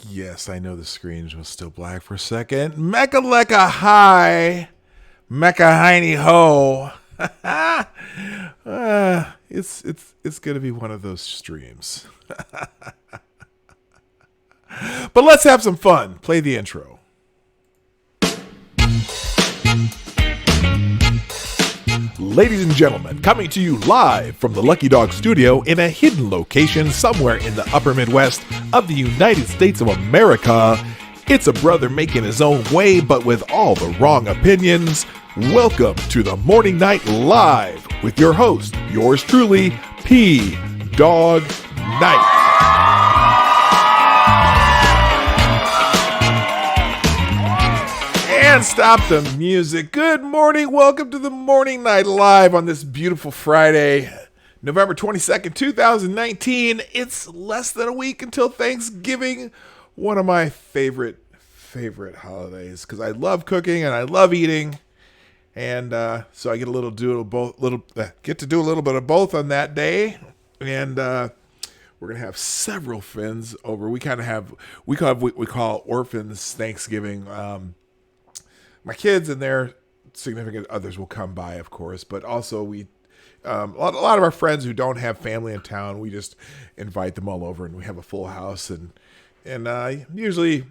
Yes, I know the screen was still black for a second. Mecca lecca hi. Mecca hiney ho. It's gonna be one of those streams. But let's have some fun. Play the intro. Ladies and gentlemen, coming to you live from the Lucky Dog Studio in a hidden location somewhere in the upper Midwest of the United States of America, it's a brother making his own way but with all the wrong opinions. Welcome to the Morning Night Live with your host, yours truly, P. Dog Night. And stop the music. Good morning. Welcome to the Morning Night Live on this beautiful Friday, November 22nd, 2019. It's less than a week until Thanksgiving, one of my favorite holidays because I love cooking and I love eating. And so I get get to do a little bit of both on that day. And we're gonna have several friends over. We call what we call orphans Thanksgiving. My kids and their significant others will come by, of course, but also a lot of our friends who don't have family in town, we just invite them all over, and we have a full house, and usually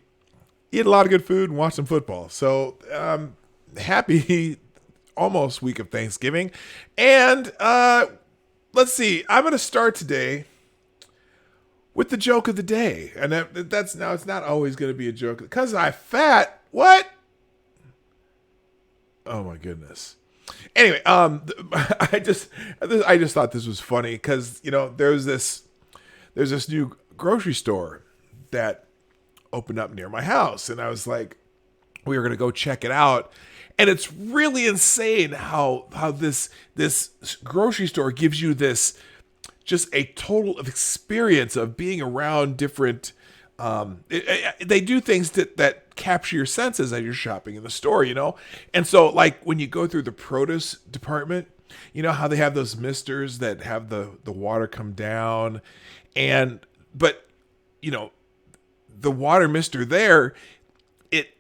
eat a lot of good food and watch some football. So happy almost week of Thanksgiving, and let's see. I'm going to start today with the joke of the day, and that's now it's not always going to be a joke because I'm fat. What? Oh my goodness. Anyway, I just thought this was funny because there's this new grocery store that opened up near my house, and I was like, we were gonna go check it out, and it's really insane how this grocery store gives you this just a total experience of being around different. They do things that capture your senses as you're shopping in the store, and so like when you go through the produce department, how they have those misters that have the water come down, but the water mister there, it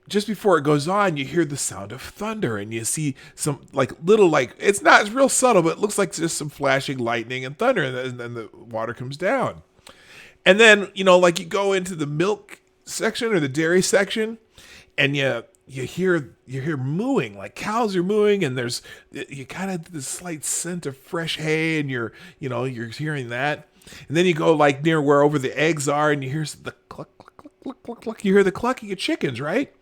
just before it goes on, you hear the sound of thunder, and you see some it's real subtle, but it looks like just some flashing lightning and thunder, and then the water comes down. And then, like you go into the milk section or the dairy section, and you hear mooing, like cows are mooing, and there's you kind of this slight scent of fresh hay, and you're hearing that. And then you go like near where over the eggs are, and you hear the cluck cluck cluck cluck cluck cluck. You hear the clucking of chickens, right?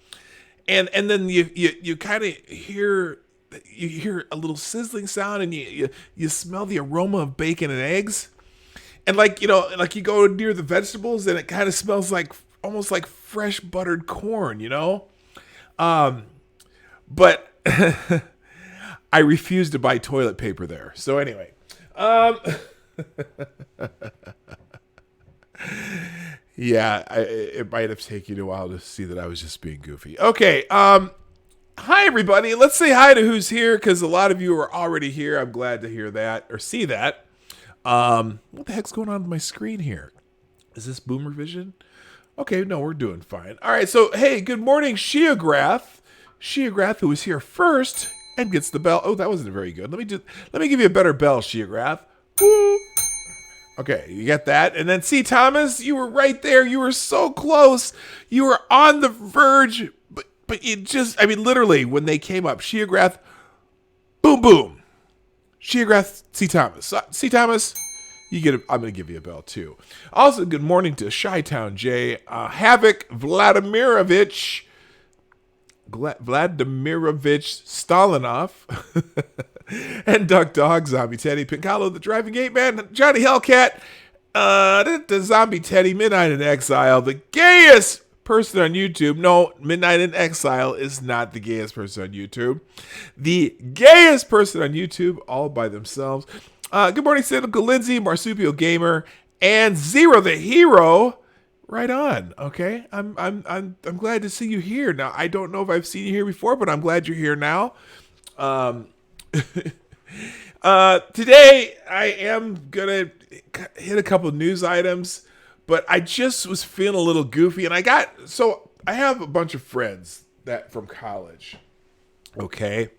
And then you kind of hear a little sizzling sound, and you smell the aroma of bacon and eggs. And like you go near the vegetables, and it kind of smells like almost like fresh buttered corn, But I refuse to buy toilet paper there. So anyway, yeah, it might have taken you a while to see that I was just being goofy. Okay, hi everybody. Let's say hi to who's here because a lot of you are already here. I'm glad to hear that or see that. What the heck's going on with my screen here? Is this Boomer Vision? Okay, no, we're doing fine. All right, so hey, good morning, Sheograth. Sheograth, who was here first and gets the bell. Oh, that wasn't very good. Let me give you a better bell, Sheograth. Woo. Okay, you get that. And then C. Thomas, you were right there. You were so close. You were on the verge, but you just, literally, when they came up, Sheograth, boom, boom. Sheograth, C. Thomas. C. Thomas, I'm going to give you a bell, too. Also, good morning to Chi-Town Jay, Havoc, Vladimirovich Stalinov, and Duck Dog, Zombie Teddy, Pincalo, the Driving Gate Man, Johnny Hellcat, the Zombie Teddy, Midnight in Exile, the gayest person on YouTube. No, Midnight in Exile is not the gayest person on YouTube. The gayest person on YouTube, all by themselves. Good morning, Cynical Lindsay, Marsupial Gamer, and Zero the Hero. Right on. Okay, I'm glad to see you here. Now, I don't know if I've seen you here before, but I'm glad you're here now. Today I am gonna hit a couple of news items, but I just was feeling a little goofy, and I have a bunch of friends that from college, okay,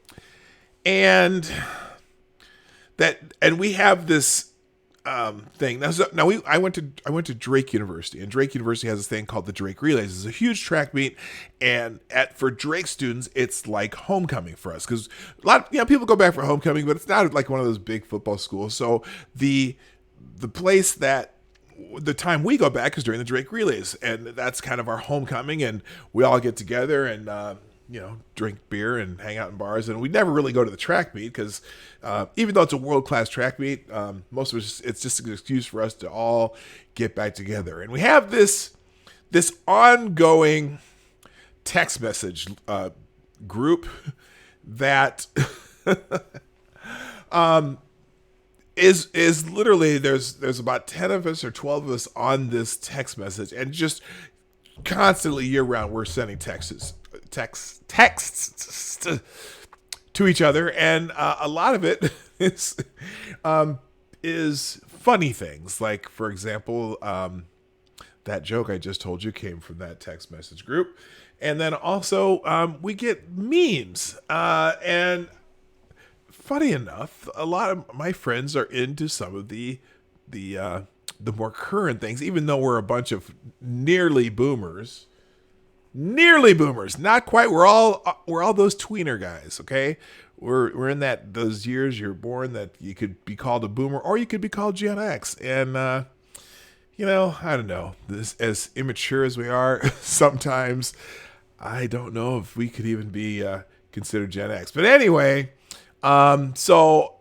and and we have this thing now. I went to Drake University, and Drake University has this thing called the Drake Relays. It's a huge track meet, and for Drake students, it's like homecoming for us because a lot people go back for homecoming, but it's not like one of those big football schools. So the place that the time we go back is during the Drake Relays, and that's kind of our homecoming, and we all get together and drink beer and hang out in bars, and we never really go to the track meet because even though it's a world class track meet, most of us it's just an excuse for us to all get back together, and we have this ongoing text message group that is literally there's about 10 of us or 12 of us on this text message, and just constantly year round we're sending texts to each other, and a lot of it is funny things, like for example that joke I just told you came from that text message group, and then also we get memes, and funny enough, a lot of my friends are into some of the more current things, even though we're a bunch of nearly boomers, not quite. We're all those tweener guys. Okay, we're in those years you're born that you could be called a boomer or you could be called Gen X, and I don't know. This, as immature as we are, sometimes I don't know if we could even be considered Gen X. But anyway. So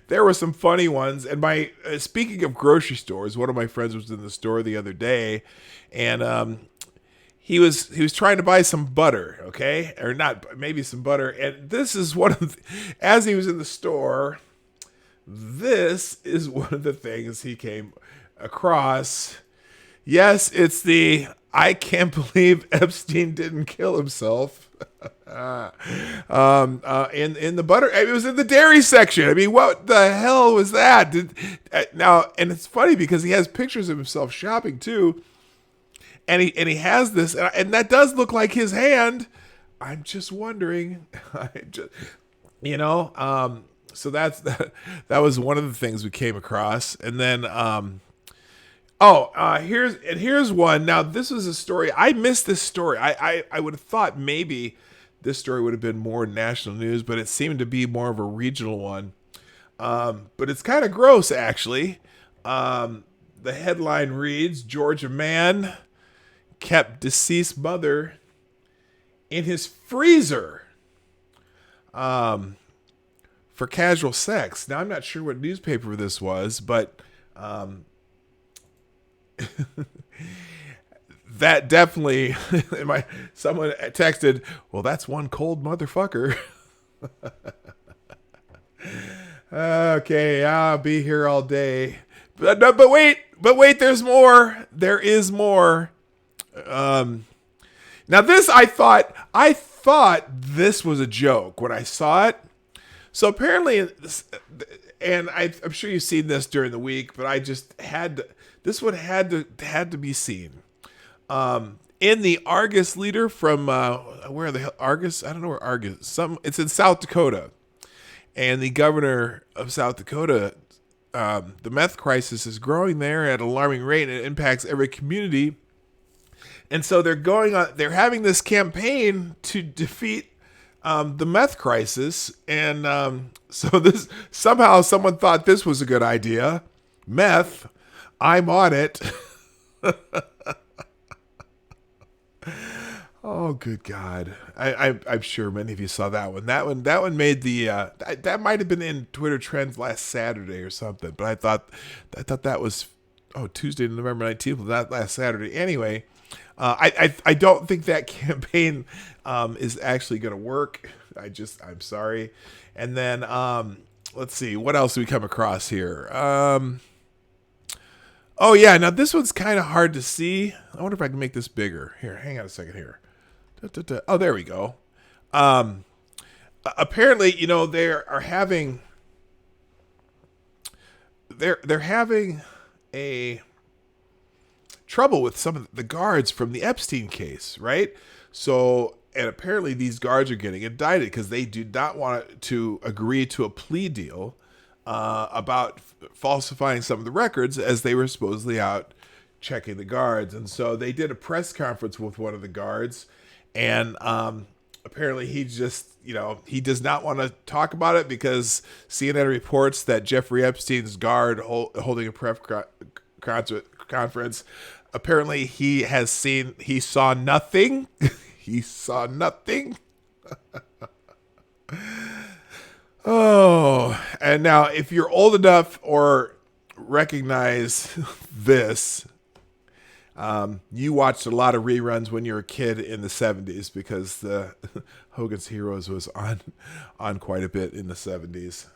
there were some funny ones, and speaking of grocery stores, one of my friends was in the store the other day, and he was trying to buy some butter, okay, or not, maybe some butter, and this is as he was in the store, this is one of the things he came across. Yes, it's the "I can't believe Epstein didn't kill himself." In the butter, it was in the dairy section. I mean, what the hell was that? Now, and it's funny because he has pictures of himself shopping too, and he has this, and that does look like his hand. I'm just wondering, so that was one of the things we came across, and then here's one. Now, this was a story. I missed this story. I would have thought maybe this story would have been more national news, but it seemed to be more of a regional one. But it's kind of gross, actually. The headline reads, Georgia man kept deceased mother in his freezer for casual sex. Now, I'm not sure what newspaper this was, but that definitely someone texted, well, that's one cold motherfucker. Okay, I'll be here all day. But wait, there's more. There is more. Now this, I thought this was a joke when I saw it. So apparently, and I'm sure you've seen this during the week, but I just this one had to be seen. In the Argus Leader from where are the Argus? I don't know where Argus. It's in South Dakota, and the governor of South Dakota, the meth crisis is growing there at an alarming rate, and it impacts every community. And so they're having this campaign to defeat the meth crisis, and so this somehow someone thought this was a good idea. Meth, I'm on it. Oh, good God! I'm sure many of you saw that one. That one made the that might have been in Twitter trends last Saturday or something. But I thought that was Tuesday, November 19th, not last Saturday. Anyway, I don't think that campaign is actually going to work. I'm sorry. And then let's see, what else do we come across here? Oh yeah, now this one's kind of hard to see. I wonder if I can make this bigger. Here, hang on a second here. Oh, there we go. Apparently, they are having they're having a trouble with some of the guards from the Epstein case, right? So, and apparently these guards are getting indicted because they do not want to agree to a plea deal about falsifying some of the records as they were supposedly out checking the guards. And so they did a press conference with one of the guards, and apparently he just, he does not want to talk about it because CNN reports that Jeffrey Epstein's guard holding a press conference, apparently he saw nothing. He saw nothing. Oh, and now if you're old enough or recognize this, you watched a lot of reruns when you were a kid in the 70s because the Hogan's Heroes was on quite a bit in the 70s.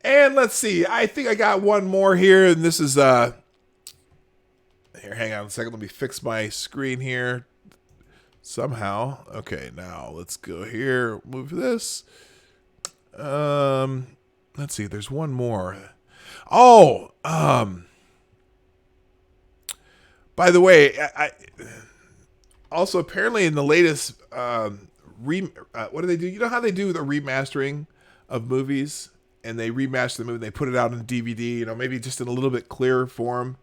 And let's see, I think I got one more here, and this is here, hang on a second, let me fix my screen here somehow. Okay, now let's go here, move this. Let's see, there's one more. Oh, by the way, I also apparently in the latest what do they do? You know how they do the remastering of movies, and they remaster the movie, and they put it out on DVD, maybe just in a little bit clearer form.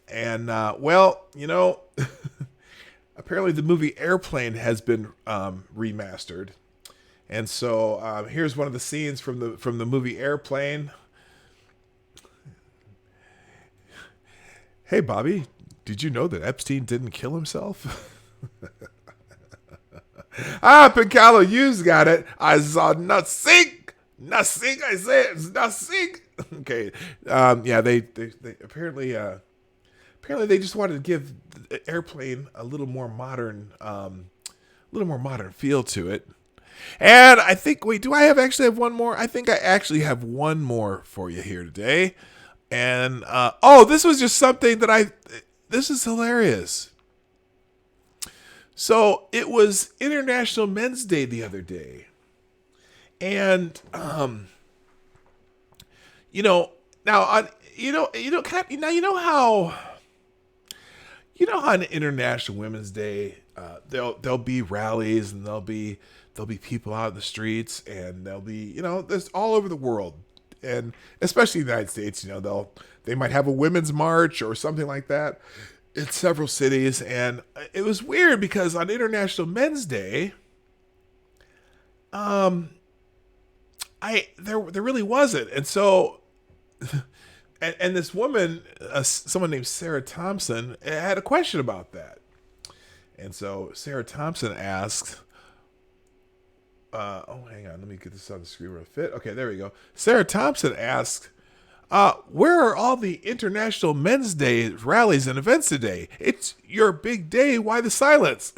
And apparently the movie Airplane has been remastered. And so here's one of the scenes from the movie Airplane. Hey, Bobby, did you know that Epstein didn't kill himself? Piccolo, you've got it. I saw nothing. Nothing, I said. It's nothing. Okay. Yeah, they apparently they just wanted to give the Airplane a little more modern feel to it. And I think, wait, do I actually have one more? I think I actually have one more for you here today. And, this was just something that this is hilarious. So it was International Men's Day the other day. And, now on, how on International Women's Day, there'll be rallies, and there'll be people out in the streets, and there'll be, there's all over the world, and especially in the United States, they might have a women's march or something like that in several cities. And it was weird because on International Men's Day, there really wasn't. And so, and this woman, someone named Sarah Thompson, had a question about that. And so Sarah Thompson asked, hang on, let me get this on the screen real fit. Okay, there we go. Sarah Thompson asked, where are all the International Men's Day rallies and events today? It's your big day. Why the silence?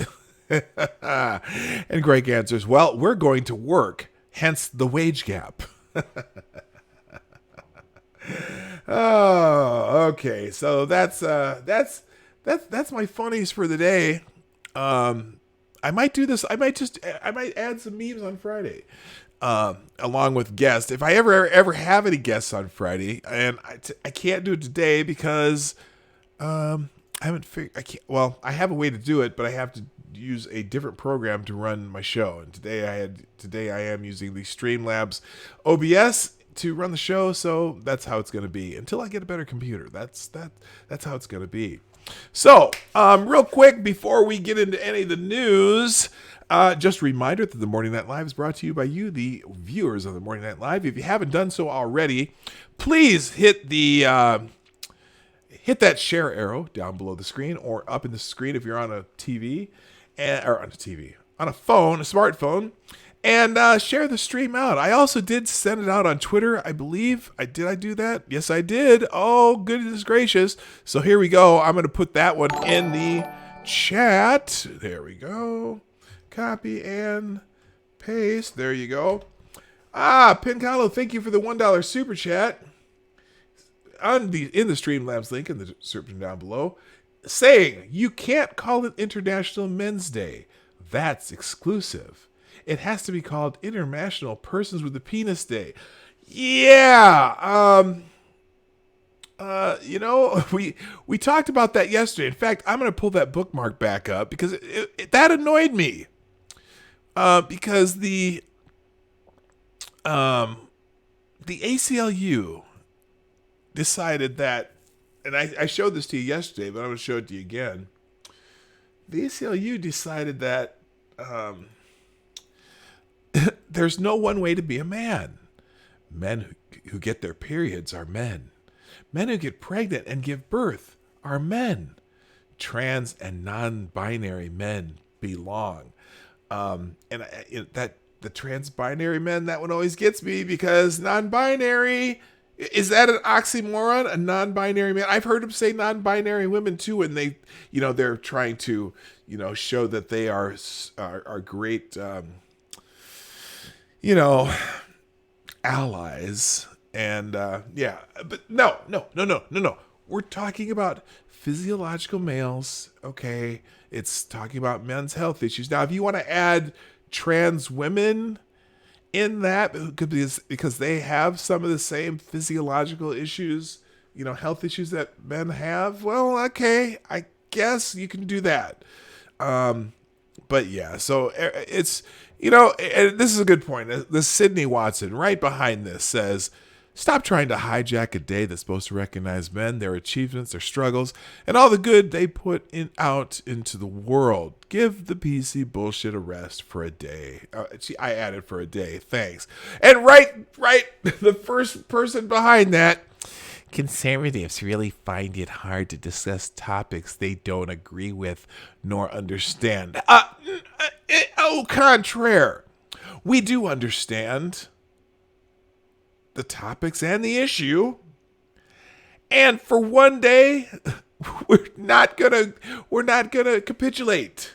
And Greg answers, well, we're going to work, hence the wage gap. Oh, okay. So that's my funnies for the day. I might do this. I might add some memes on Friday, along with guests. If I ever have any guests on Friday, and I can't do it today because I haven't figured. I have a way to do it, but I have to use a different program to run my show. And today I am using the Streamlabs OBS to run the show. So that's how it's going to be until I get a better computer. That's how it's going to be. So, real quick, before we get into any of the news, just a reminder that the Morning Night Live is brought to you by you, the viewers of the Morning Night Live. If you haven't done so already, please hit that share arrow down below the screen or up in the screen if you're on a TV, on a phone, a smartphone, and share the stream out. I also did send it out on Twitter, I believe. Did I do that? Yes, I did. Oh, goodness gracious. So here we go. I'm going to put that one in the chat. There we go. Copy and paste. There you go. Pincalo, thank you for the $1 super chat. In the Streamlabs link in the description down below, saying you can't call it International Men's Day. That's exclusive. It has to be called International Persons with a Penis Day. Yeah. We talked about that yesterday. In fact, I'm going to pull that bookmark back up because that annoyed me. Because the ACLU decided that, and I showed this to you yesterday, but I'm going to show it to you again. The ACLU decided that there's no one way to be a man. Men who get their periods are men. Men who get pregnant and give birth are men. Trans and non-binary men belong. That the trans-binary men, that one always gets me because non-binary, is that an oxymoron? A non-binary man? I've heard them say non-binary women too, when they're trying to, show that they are great, allies. And but no. We're talking about physiological males. Okay, it's talking about men's health issues. Now, if you want to add trans women in that, because they have some of the same physiological issues, health issues that men have, well, okay, I guess you can do that. But yeah, so it's, and this is a good point. The Sydney Watson right behind this says, stop trying to hijack a day that's supposed to recognize men, their achievements, their struggles, and all the good they put out into the world. Give the PC bullshit a rest for a day. I added for a day. Thanks. And right, the first person behind that, conservatives really find it hard to discuss topics they don't agree with nor understand. Au contraire, we do understand the topics and the issue, and for one day we're not gonna capitulate.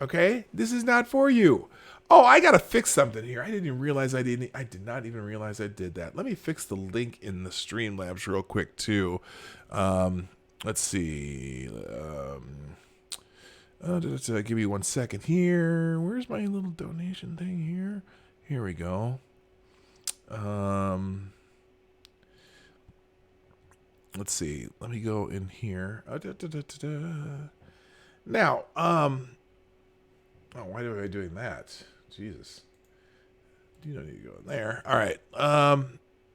Okay, this is not for you. Oh, I gotta fix something here. I did not even realize I did that. Let me fix the link in the Streamlabs real quick too. Let's see. Give me 1 second here. Where's my little donation thing here? Here we go. Let's see. Let me go in here. Now, why am I doing that? Jesus. You don't need to go in there. All right.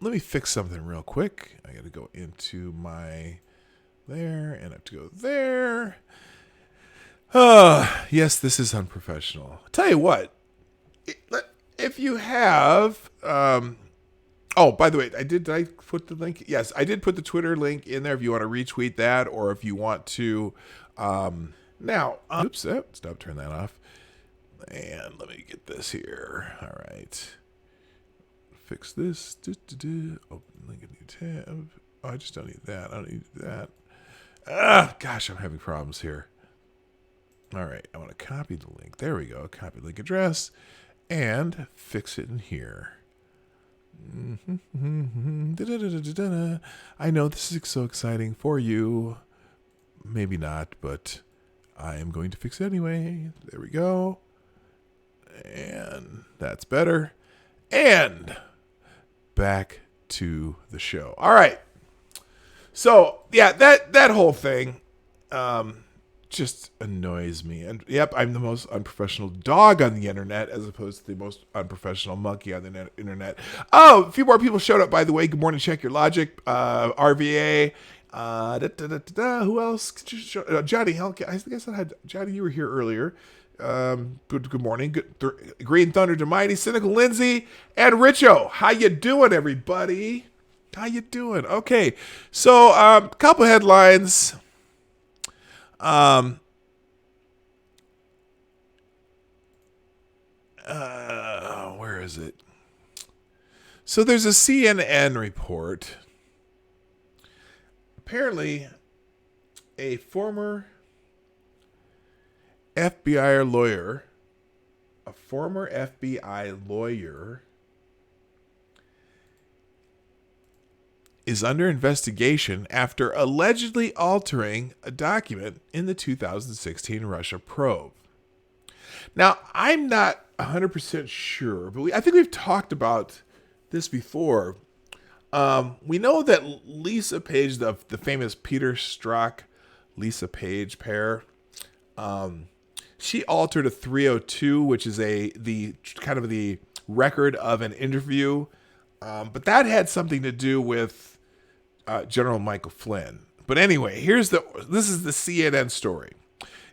Let me fix something real quick. I got to go into my there, and I have to go there. Yes, this is unprofessional. I'll tell you what. If you have, oh, by the way, did I put the link? Yes, I did put the Twitter link in there if you want to retweet that, or if you want to, now, stop, turn that off. And let me get this here. All right. Fix this. Open link in new tab. Oh, I just don't need that. I don't need that. Gosh, I'm having problems here. All right, I want to copy the link. There we go. Copy link address and fix it in here. I know this is so exciting for you. Maybe not, but I am going to fix it anyway. There we go. And that's better. And back to the show. All right. So, yeah, that whole thing just annoys me. And yep, I'm the most unprofessional dog on the internet as opposed to the most unprofessional monkey on the internet. Oh, a few more people showed up, by the way. Good morning, Check Your Logic. RVA. Who else? Johnny Hellcat. I think I said Johnny, you were here earlier. Good morning. Green Thunder Demighty, Cynical Lindsay, and Richo. How you doing, everybody? How you doing? Okay, so couple headlines. Where is it? So there's a CNN report. Apparently, a former FBI lawyer is under investigation after allegedly altering a document in the 2016 Russia probe. Now, I'm not 100% sure, but I think we've talked about this before. We know that Lisa Page, the famous Peter Strzok, Lisa Page pair, she altered a 302, which is the kind of the record of an interview, but that had something to do with General Michael Flynn. But anyway, this is the CNN story.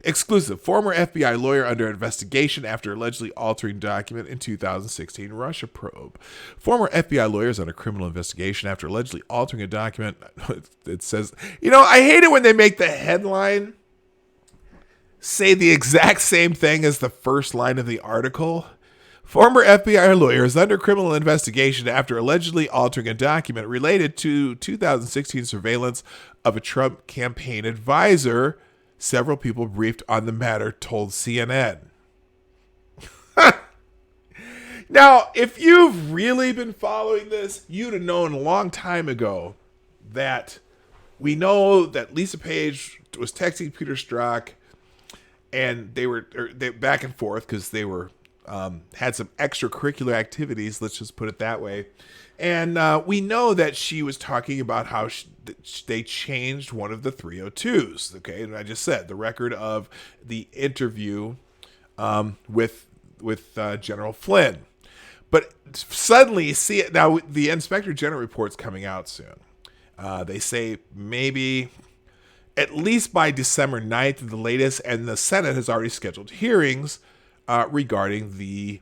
Exclusive. Former FBI lawyer under investigation after allegedly altering document in 2016 Russia probe. Former FBI lawyers under criminal investigation after allegedly altering a document. It says, I hate it when they make the headline say the exact same thing as the first line of the article. Former FBI lawyer is under criminal investigation after allegedly altering a document related to 2016 surveillance of a Trump campaign advisor. Several people briefed on the matter told CNN. Now, if you've really been following this, you'd have known a long time ago that we know that Lisa Page was texting Peter Strzok, and they back and forth because they were had some extracurricular activities. Let's just put it that way. And we know that she was talking about how they changed one of the 302s. Okay, and I just said the record of the interview with General Flynn. But suddenly, see now the Inspector General report's coming out soon. They say maybe at least by December 9th, the latest, and the Senate has already scheduled hearings regarding the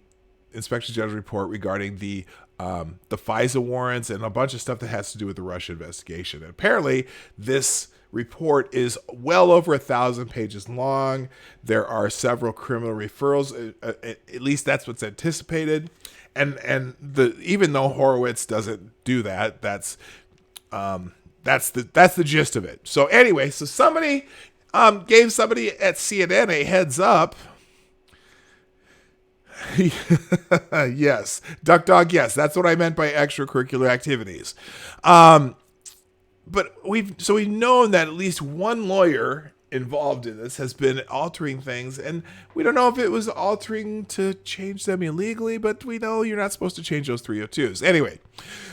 Inspector General report regarding the FISA warrants and a bunch of stuff that has to do with the Russia investigation. And apparently, this report is well over 1,000 pages long. There are several criminal referrals. At least that's what's anticipated. And even though Horowitz doesn't do that, that's the gist of it. So anyway, so somebody gave somebody at CNN a heads up. Yes, Duck Dog. Yes, that's what I meant by extracurricular activities. But we've known that at least one lawyer involved in this has been altering things, and we don't know if it was altering to change them illegally, but we know you're not supposed to change those 302s. Anyway,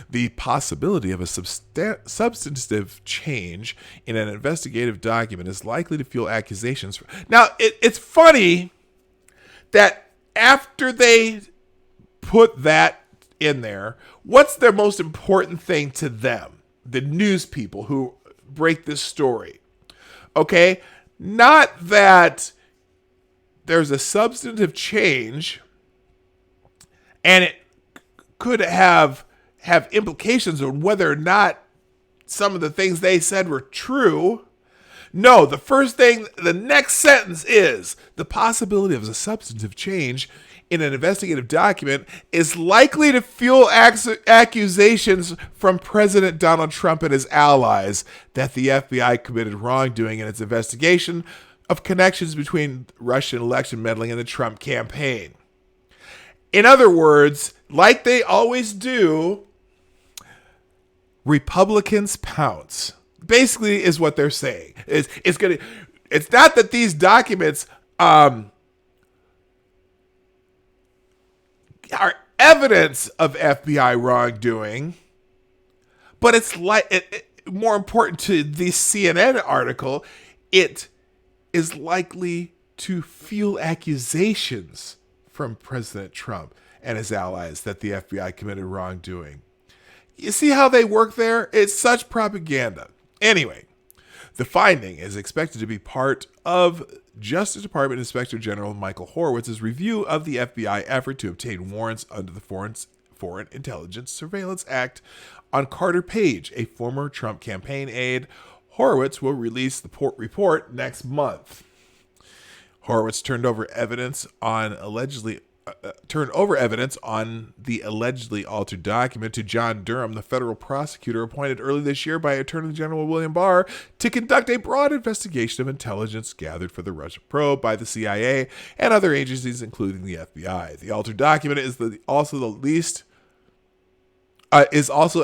the possibility of a substantive change in an investigative document is likely to fuel accusations. Now, it's funny that after they put that in there, what's their most important thing to them? The news people who break this story. Okay? Not that there's a substantive change and it could have implications on whether or not some of the things they said were true. No, the next sentence is the possibility of a substantive change in an investigative document is likely to fuel accusations from President Donald Trump and his allies that the FBI committed wrongdoing in its investigation of connections between Russian election meddling and the Trump campaign. In other words, like they always do, Republicans pounce. Basically is what they're saying. It's not that these documents are evidence of FBI wrongdoing, but it's more important to the CNN article, it is likely to fuel accusations from President Trump and his allies that the FBI committed wrongdoing. You see how they work there? It's such propaganda. Anyway, the finding is expected to be part of Justice Department Inspector General Michael Horowitz's review of the FBI effort to obtain warrants under the Foreign Intelligence Surveillance Act on Carter Page, a former Trump campaign aide. Horowitz will release the report next month. Horowitz turned over evidence on the allegedly altered document to John Durham, the federal prosecutor appointed early this year by Attorney General William Barr to conduct a broad investigation of intelligence gathered for the Russia probe by the CIA and other agencies, including the FBI. The altered document is also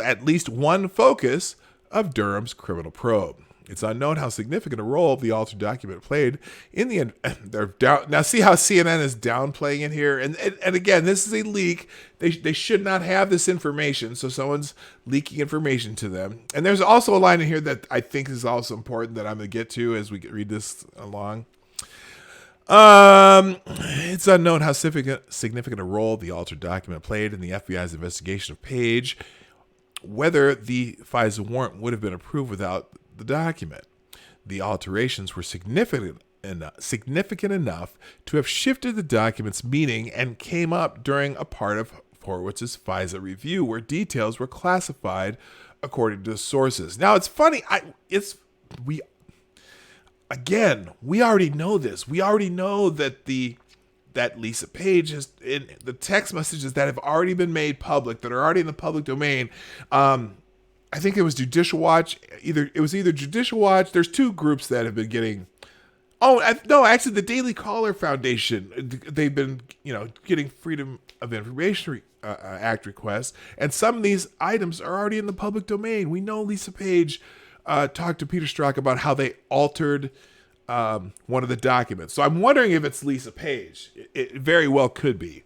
at least one focus of Durham's criminal probe. It's unknown how significant a role the altered document played in the. They're down now. See how CNN is downplaying it here, and again, this is a leak. They should not have this information, so someone's leaking information to them. And there's also a line in here that I think is also important that I'm going to get to as we read this along. It's unknown how significant a role the altered document played in the FBI's investigation of Page, whether the FISA warrant would have been approved without the document. The alterations were significant enough to have shifted the document's meaning and came up during a part of Horowitz's FISA review where details were classified according to the sources. Now it's funny, we already know this. We already know that that Lisa Page has in the text messages that have already been made public, that are already in the public domain. I think it was Judicial Watch. It was either Judicial Watch. There's two groups that have been getting. No, actually, the Daily Caller Foundation. They've been, getting Freedom of Information Act requests, and some of these items are already in the public domain. We know Lisa Page talked to Peter Strzok about how they altered one of the documents. So I'm wondering if it's Lisa Page. It very well could be.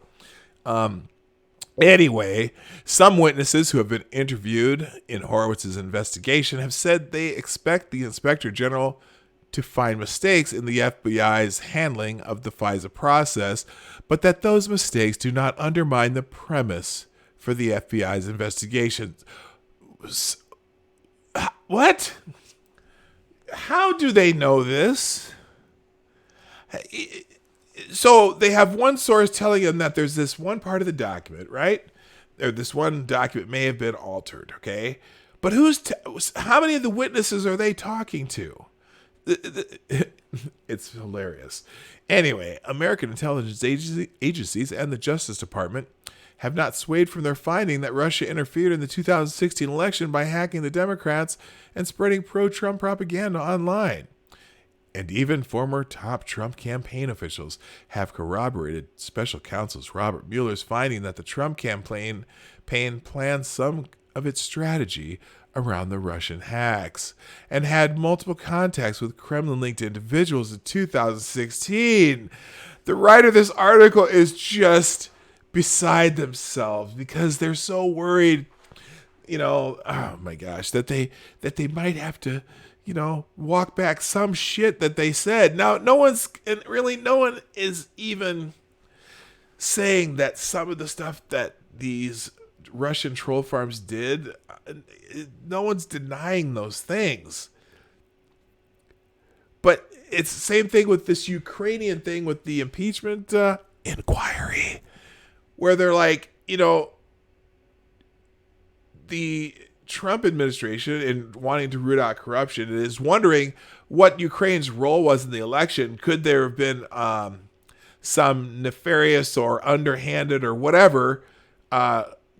Anyway, some witnesses who have been interviewed in Horowitz's investigation have said they expect the Inspector General to find mistakes in the FBI's handling of the FISA process, but that those mistakes do not undermine the premise for the FBI's investigation. What? How do they know this? So they have one source telling them that there's this one part of the document, right? Or this one document may have been altered, okay? But how many of the witnesses are they talking to? It's hilarious. Anyway, American intelligence agencies and the Justice Department have not swayed from their finding that Russia interfered in the 2016 election by hacking the Democrats and spreading pro-Trump propaganda online. And even former top Trump campaign officials have corroborated special counsel's Robert Mueller's finding that the Trump campaign planned some of its strategy around the Russian hacks and had multiple contacts with Kremlin-linked individuals in 2016. The writer of this article is just beside themselves because they're so worried, oh my gosh, that they might have to, walk back some shit that they said. Now, no one is even saying that some of the stuff that these Russian troll farms did, no one's denying those things. But it's the same thing with this Ukrainian thing with the impeachment inquiry, where they're like, the Trump administration, in wanting to root out corruption, is wondering what Ukraine's role was in the election. Could there have been some nefarious or underhanded or whatever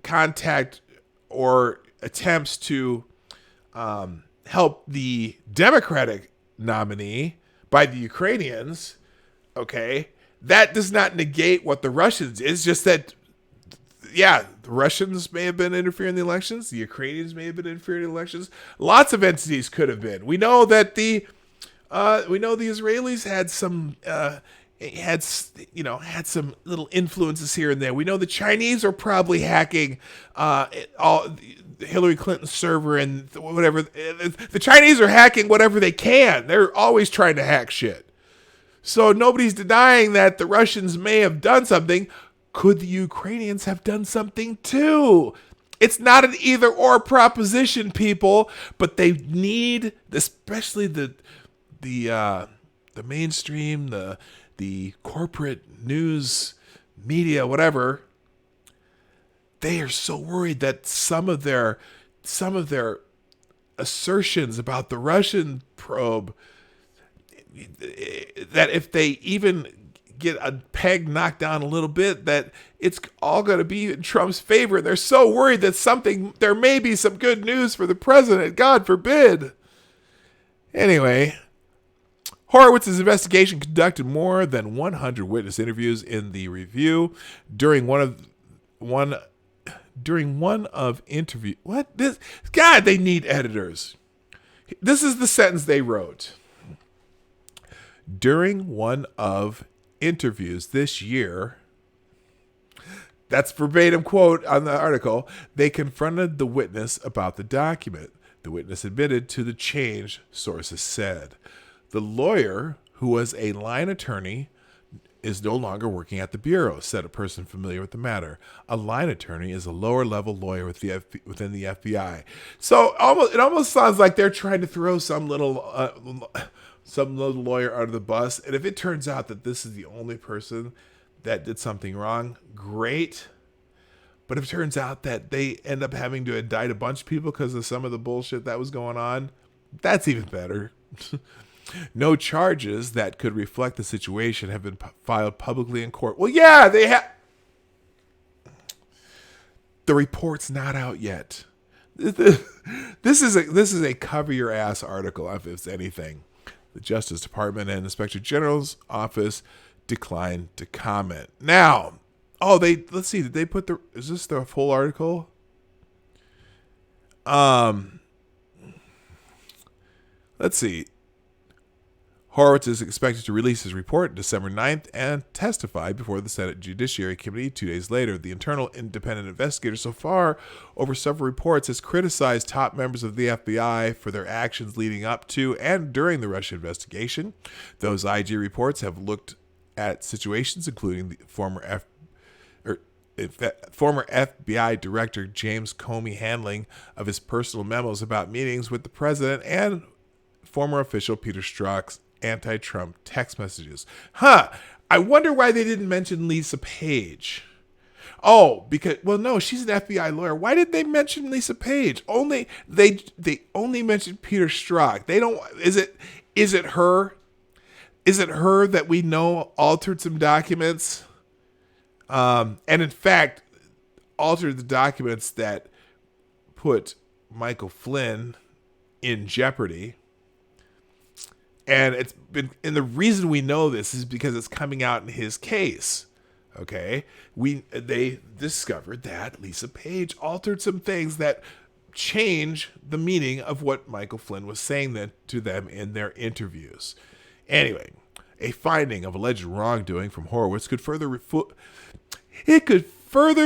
contact or attempts to help the Democratic nominee by the Ukrainians? Okay, that does not negate what the Russians. It's just that, the Russians may have been interfering in the elections. The Ukrainians may have been interfering in the elections. Lots of entities could have been. We know that the Israelis had some had some little influences here and there. We know the Chinese are probably hacking all Hillary Clinton's server and whatever. The Chinese are hacking whatever they can. They're always trying to hack shit. So nobody's denying that the Russians may have done something. Could the Ukrainians have done something too? It's not an either or proposition, people, but they need, especially the mainstream, the corporate news media, whatever. They are so worried that some of their assertions about the Russian probe, that if they even get a peg knocked down a little bit, that it's all going to be in Trump's favor. They're so worried that there may be some good news for the president. God forbid. Anyway, Horowitz's investigation conducted more than 100 witness interviews in the review. During one of interview. What this? God, they need editors. This is the sentence they wrote. During one of interviews this year, that's verbatim quote on the article, they confronted the witness about the document. The witness admitted to the change, sources said. The lawyer, who was a line attorney, is no longer working at the Bureau, said a person familiar with the matter. A line attorney is a lower-level lawyer within the FBI. So it almost sounds like they're trying to throw some little lawyer under the bus. And if it turns out that this is the only person that did something wrong, great. But if it turns out that they end up having to indict a bunch of people because of some of the bullshit that was going on, that's even better. No charges that could reflect the situation have been filed publicly in court. Well, yeah, they have. The report's not out yet. This is a cover your ass article, if it's anything. The Justice Department and Inspector General's office declined to comment. Now, let's see. Did they put is this the full article? Let's see. Horowitz is expected to release his report December 9th and testify before the Senate Judiciary Committee 2 days later. The internal independent investigator so far over several reports has criticized top members of the FBI for their actions leading up to and during the Russia investigation. Those IG reports have looked at situations including the former FBI Director James Comey handling of his personal memos about meetings with the president and former official Peter Strzok's anti-Trump text messages. I wonder why they didn't mention Lisa Page. No, she's an FBI lawyer. Why did they mention Lisa Page? They only mentioned Peter Strzok. They don't. Is it her? Is it her that we know altered some documents? And in fact, altered the documents that put Michael Flynn in jeopardy. And the reason we know this is because it's coming out in his case. Okay, they discovered that Lisa Page altered some things that change the meaning of what Michael Flynn was saying to them in their interviews. Anyway, a finding of alleged wrongdoing from Horowitz could further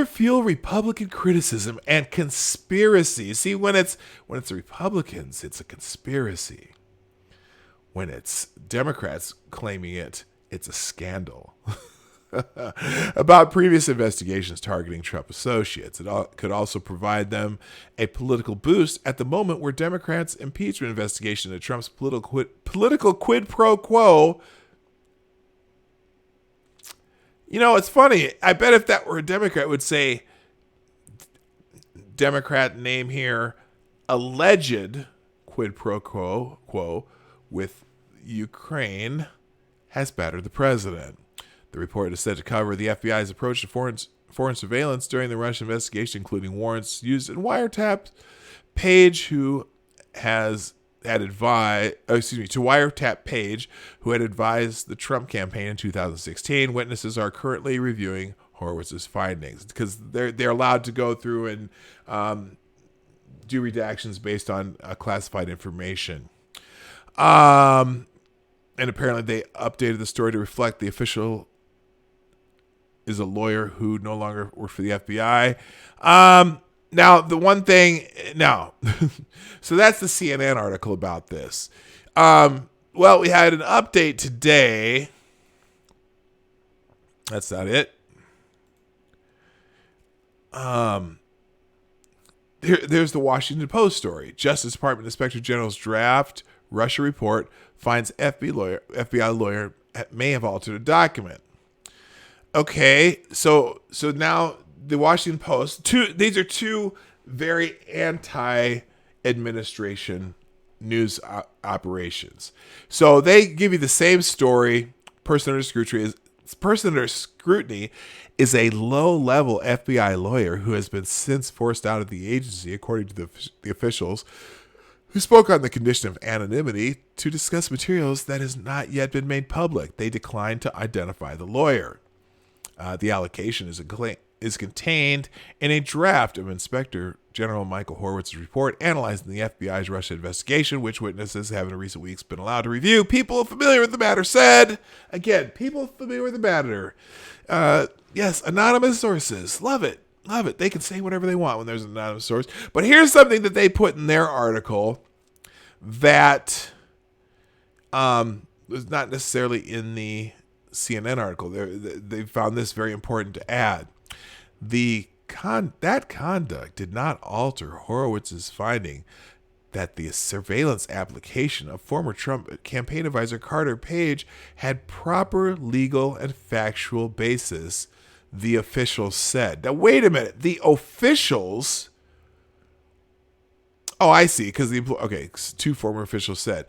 fuel Republican criticism and conspiracy. See, when it's the Republicans, it's a conspiracy. When it's Democrats claiming it's a scandal. About previous investigations targeting Trump associates. It could also provide them a political boost at the moment where Democrats' impeachment investigation into Trump's political quid pro quo. You know, it's funny. I bet if that were a Democrat, it would say, Democrat name here, alleged quid pro quo with Ukraine has battered the president. The report is said to cover the FBI's approach to foreign surveillance during the Russian investigation, including warrants used in wiretaps. Page, who had advised the Trump campaign in 2016. Witnesses are currently reviewing Horowitz's findings because they're allowed to go through and do redactions based on classified information. And apparently they updated the story to reflect the official is a lawyer who no longer works for the FBI. Now, the one thing, so that's the CNN article about this. Well, we had an update today. That's not it. There's the Washington Post story. Justice Department Inspector General's draft Russia report finds FBI lawyer may have altered a document. Okay, so now the Washington Post. These are two very anti-administration news operations. So they give you the same story. Person under scrutiny is a low-level FBI lawyer who has been since forced out of the agency, according to the officials, who spoke on the condition of anonymity to discuss materials that has not yet been made public. They declined to identify the lawyer. The allegation is a claim is contained in a draft of Inspector General Michael Horowitz's report analyzing the FBI's Russia investigation, which witnesses have in recent weeks been allowed to review. People familiar with the matter said, again, people familiar with the matter, yes, anonymous sources, love it. Love it. They can say whatever they want when there's an anonymous source. But here's something that they put in their article that was not necessarily in the CNN article. They found this very important to add. That conduct did not alter Horowitz's finding that the surveillance application of former Trump campaign advisor Carter Page had proper legal and factual basis, the officials said. Now, wait a minute. The officials... Oh, I see. Because two former officials said.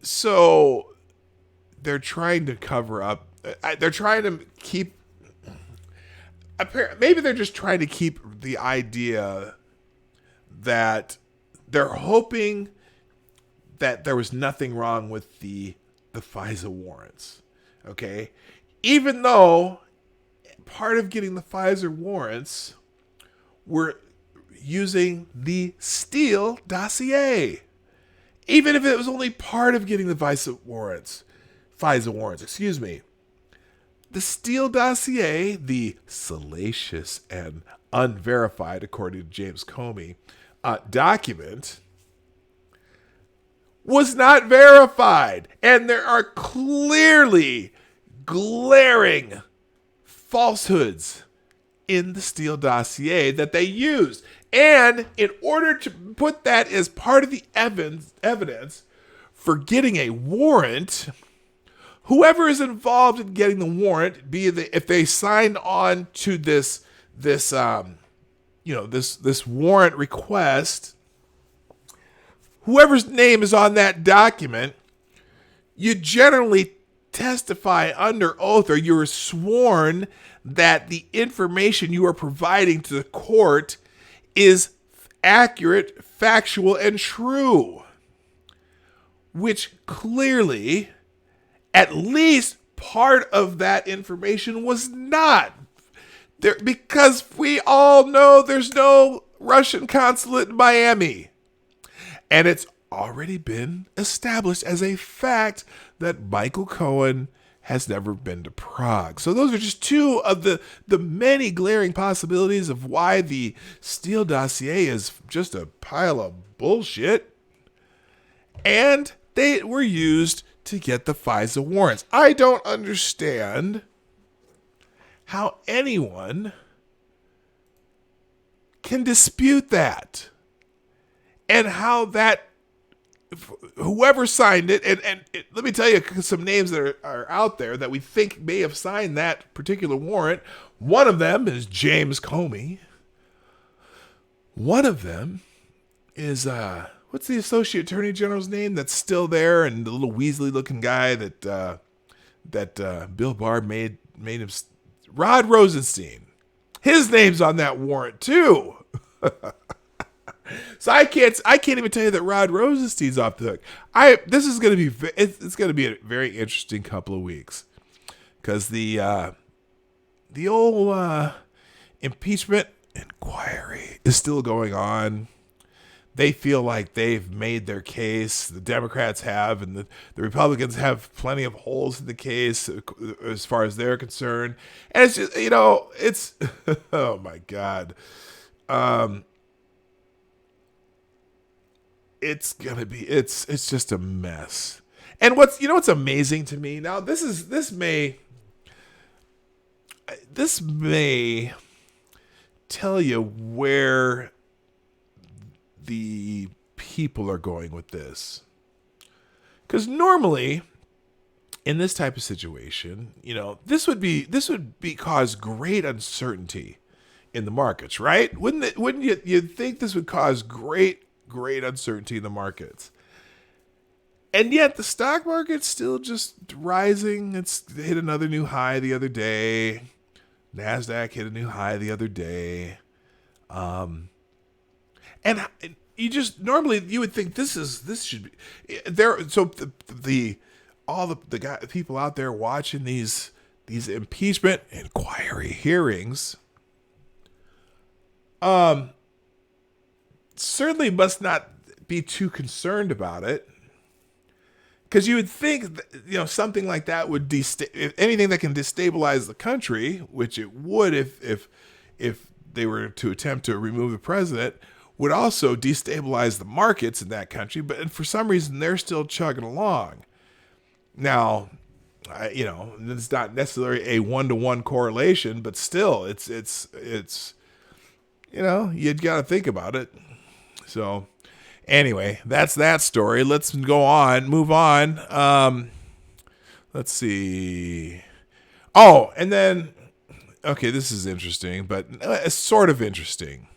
So they're trying to cover up. They're trying to keep. Maybe they're just trying to keep the idea that they're hoping that there was nothing wrong with the FISA warrants. Okay, even though part of getting the FISA warrants were using the Steele dossier. Even if it was only part of getting the FISA warrants, The Steele dossier, the salacious and unverified, according to James Comey, document, was not verified. And there are clearly glaring falsehoods in the Steele dossier that they used. And in order to put that as part of the evidence for getting a warrant, whoever is involved in getting the warrant, if they sign on to this warrant request, whoever's name is on that document, you generally testify under oath, or you're sworn that the information you are providing to the court is accurate, factual, and true. Which clearly, at least part of that information was not. Because we all know there's no Russian consulate in Miami. And it's already been established as a fact that Michael Cohen has never been to Prague. So those are just two of the many glaring possibilities of why the Steele dossier is just a pile of bullshit. And they were used to get the FISA warrants. I don't understand how anyone can dispute that. And how that whoever signed it, and let me tell you some names that are out there that we think may have signed that particular warrant. One of them is James Comey. One of them is, what's the Associate Attorney General's name that's still there, and the little Weasley-looking guy that Bill Barr made him, Rod Rosenstein. His name's on that warrant too. So I can't even tell you that Rod Rosenstein's off the hook. This is going to be it's going to be a very interesting couple of weeks, because the old impeachment inquiry is still going on. They feel like they've made their case. The Democrats have, and the Republicans have plenty of holes in the case as far as they're concerned. And it's just, it's oh my God. It's just a mess. And what's amazing to me now, this may tell you where the people are going with this. Because normally in this type of situation, this would cause great uncertainty in the markets, right? Wouldn't you think this would cause great uncertainty in the markets? And yet the stock market's still just rising. It's hit another new high the other day. NASDAQ hit a new high the other day. And you just normally you would think this should be there. So the people out there watching these these impeachment inquiry hearings certainly must not be too concerned about it, because you would think that, something like that would if anything that can destabilize the country, which it would if they were to attempt to remove the president, would also destabilize the markets in that country. But for some reason, they're still chugging along. Now, it's not necessarily a 1-to-1 correlation, but still, it's you'd got to think about it. So, anyway, that's that story. Let's move on. Let's see. Oh, and then, okay, this is interesting, but sort of interesting.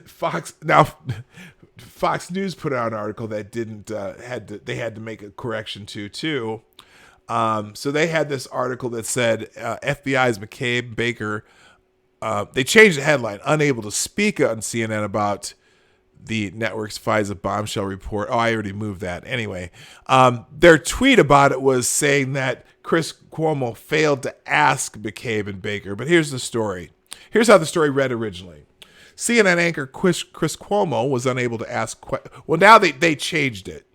Fox News put out an article that didn't they had to make a correction too. So they had this article that said FBI's McCabe Baker. They changed the headline, unable to speak on CNN about the network's FISA bombshell report. Oh, I already moved that. Anyway, their tweet about it was saying that Chris Cuomo failed to ask McCabe and Baker. But here's the story. Here's how the story read originally. CNN anchor Chris Cuomo was unable to ask. Well, now they changed it.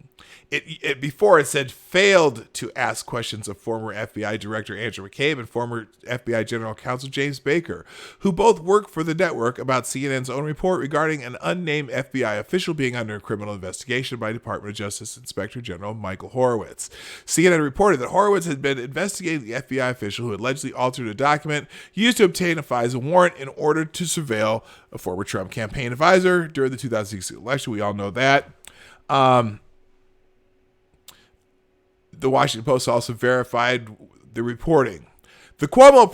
Before it said failed to ask questions of former FBI Director Andrew McCabe and former FBI General Counsel James Baker, who both work for the network, about CNN's own report regarding an unnamed FBI official being under a criminal investigation by Department of Justice Inspector General Michael Horowitz. CNN reported that Horowitz had been investigating the FBI official who allegedly altered a document used to obtain a FISA warrant in order to surveil a former Trump campaign advisor during the 2016 election. We all know that. The Washington Post also verified the reporting. The Cuomo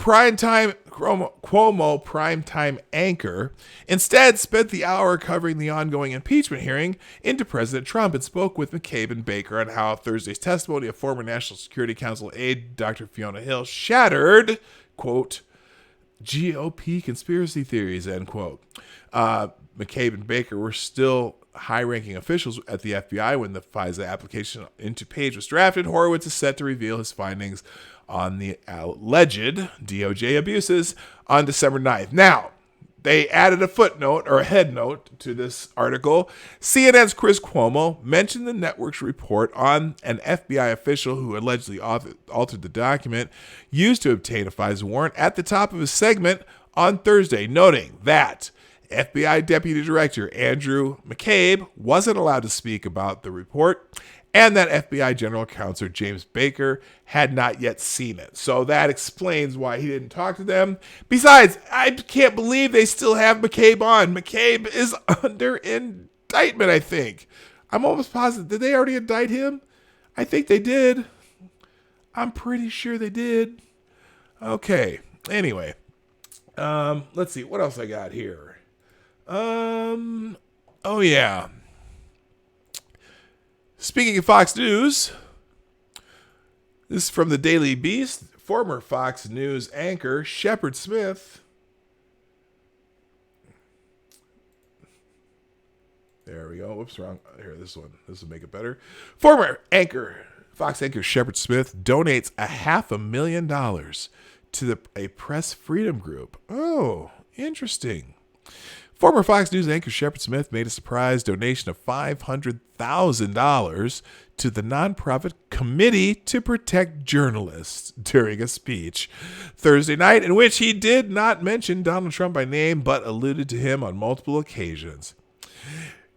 primetime anchor instead spent the hour covering the ongoing impeachment hearing into President Trump and spoke with McCabe and Baker on how Thursday's testimony of former National Security Council aide Dr. Fiona Hill shattered, quote, GOP conspiracy theories, end quote. McCabe and Baker were still high-ranking officials at the FBI when the FISA application into Page was drafted. Horowitz is set to reveal his findings on the alleged DOJ abuses on December 9th. Now, they added a footnote or a head note to this article. CNN's Chris Cuomo mentioned the network's report on an FBI official who allegedly altered the document used to obtain a FISA warrant at the top of his segment on Thursday, noting that FBI Deputy Director Andrew McCabe wasn't allowed to speak about the report, and that FBI General Counsel James Baker had not yet seen it. So that explains why he didn't talk to them. Besides, I can't believe they still have McCabe on. McCabe is under indictment, I think. I'm almost positive. Did they already indict him? I think they did. I'm pretty sure they did. Okay. Anyway, let's see. What else I got here? Oh yeah. Speaking of Fox News, this is from the Daily Beast. Former Fox News anchor Shepard Smith. There we go. Whoops, wrong. Here, this one. This will make it better. Former Fox anchor Shepard Smith donates $500,000 to a press freedom group. Oh, interesting. Former Fox News anchor Shepard Smith made a surprise donation of $500,000 to the nonprofit Committee to Protect Journalists during a speech Thursday night, in which he did not mention Donald Trump by name, but alluded to him on multiple occasions.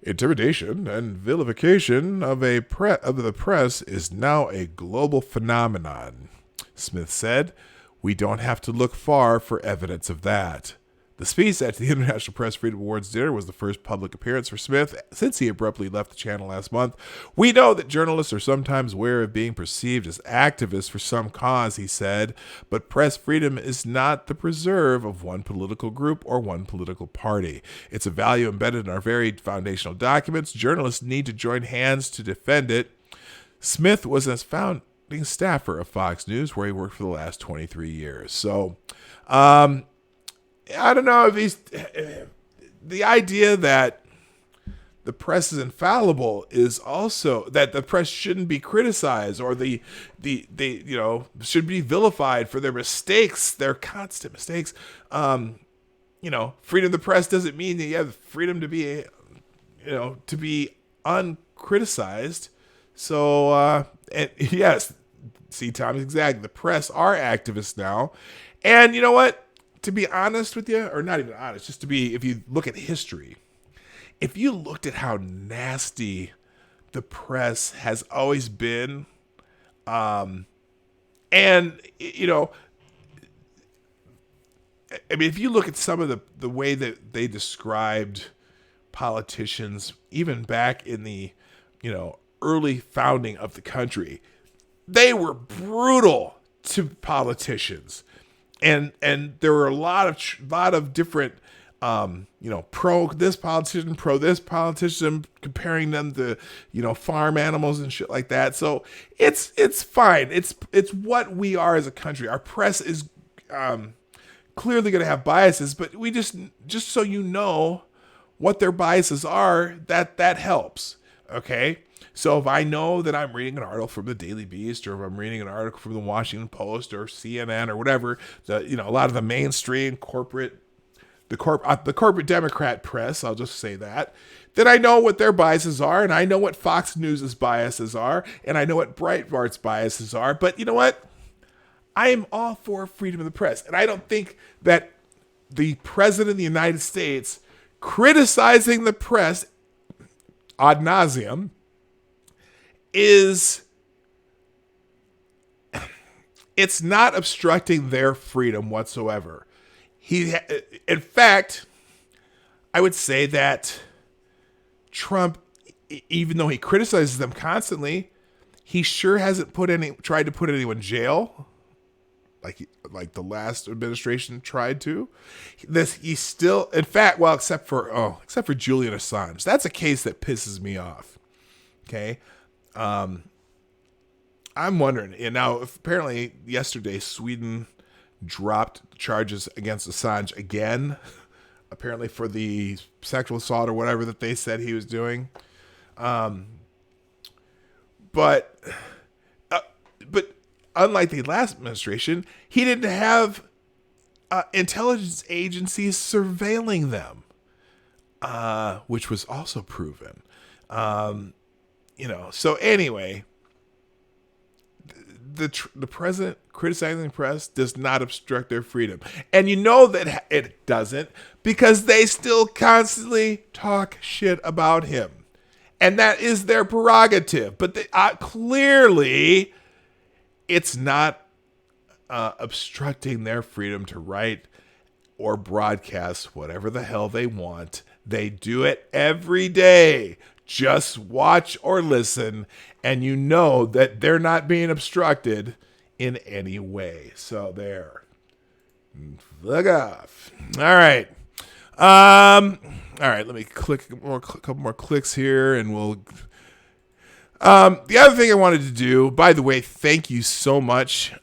Intimidation and vilification of the press is now a global phenomenon, Smith said. We don't have to look far for evidence of that. The speech at the International Press Freedom Awards dinner was the first public appearance for Smith since he abruptly left the channel last month. We know that journalists are sometimes aware of being perceived as activists for some cause, he said, but press freedom is not the preserve of one political group or one political party. It's a value embedded in our very foundational documents. Journalists need to join hands to defend it. Smith was a founding staffer of Fox News, where he worked for the last 23 years. So, I don't know if the idea that the press is infallible is also that the press shouldn't be criticized, or the should be vilified for their mistakes, their constant mistakes. Freedom of the press doesn't mean that you have freedom to be to be uncriticized. So and yes, see, Tom, exactly. The press are activists now, and you know what? To be honest with you, or not even honest, just to be, if you look at history, if you looked at how nasty the press has always been, and I mean, if you look at some of the way that they described politicians, even back in the early founding of the country, they were brutal to politicians, and there were a lot of different pro this politician, comparing them to farm animals and shit like that. So it's fine. It's what we are as a country. Our press is clearly going to have biases, but we just so you know what their biases are, that helps. Okay. So if I know that I'm reading an article from the Daily Beast, or if I'm reading an article from the Washington Post or CNN or whatever, a lot of the mainstream corporate Democrat press, I'll just say that I know what their biases are, and I know what Fox News' biases are, and I know what Breitbart's biases are. But you know what? I am all for freedom of the press, and I don't think that the President of the United States criticizing the press ad nauseum it's not obstructing their freedom whatsoever. In fact, I would say that Trump, even though he criticizes them constantly, he sure hasn't tried to put anyone in jail, like the last administration tried to. He's still, in fact, well, except for Julian Assange. That's a case that pisses me off. Okay. I'm wondering, and now apparently yesterday Sweden dropped charges against Assange again, apparently for the sexual assault or whatever that they said he was doing. But unlike the last administration, he didn't have intelligence agencies surveilling them, which was also proven. So anyway, the president criticizing the press does not obstruct their freedom. And you know that it doesn't, because they still constantly talk shit about him. And that is their prerogative. But clearly, it's not obstructing their freedom to write or broadcast whatever the hell they want. They do it every day. Just watch or listen, and you know that they're not being obstructed in any way. So there. Fuck off. All right. All right, let me click a couple more clicks here, and we'll... the other thing I wanted to do, by the way, thank you so much,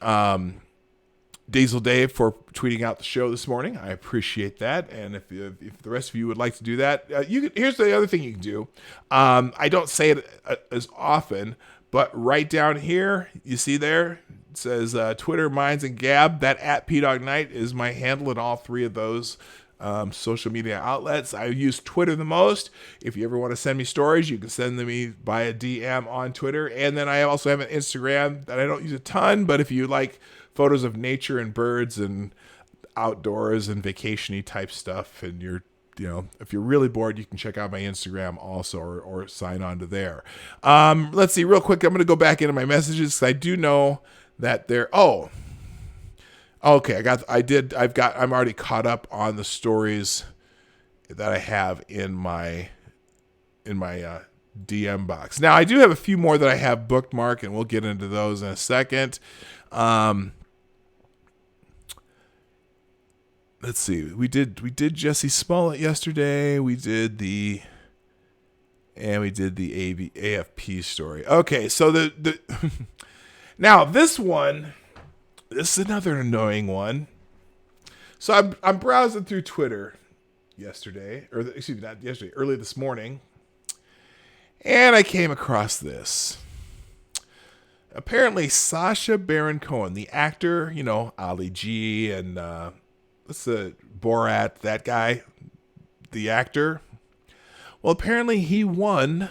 Diesel Dave, for tweeting out the show this morning. I appreciate that. And if the rest of you would like to do that, here's the other thing you can do. I don't say it as often, but right down here, you see there, it says Twitter, Minds, and Gab. That @PDogKnight is my handle in all three of those social media outlets. I use Twitter the most. If you ever want to send me stories, you can send them me by a DM on Twitter. And then I also have an Instagram that I don't use a ton, but if you like photos of nature and birds and outdoors and vacation-y type stuff, and if you're really bored, you can check out my Instagram also, or sign on to there. Let's see real quick. I'm going to go back into my messages, because I do know that okay, I'm already caught up on the stories that I have in my DM box. Now, I do have a few more that I have bookmarked, and we'll get into those in a second. Let's see. We did Jesse Smollett yesterday. We did the AFP story. Okay, so the now this is another annoying one. So I'm browsing through Twitter early this morning, And I came across this. Apparently, Sacha Baron Cohen, the actor, Ali G and what's the Borat, that guy, the actor. Well, apparently he won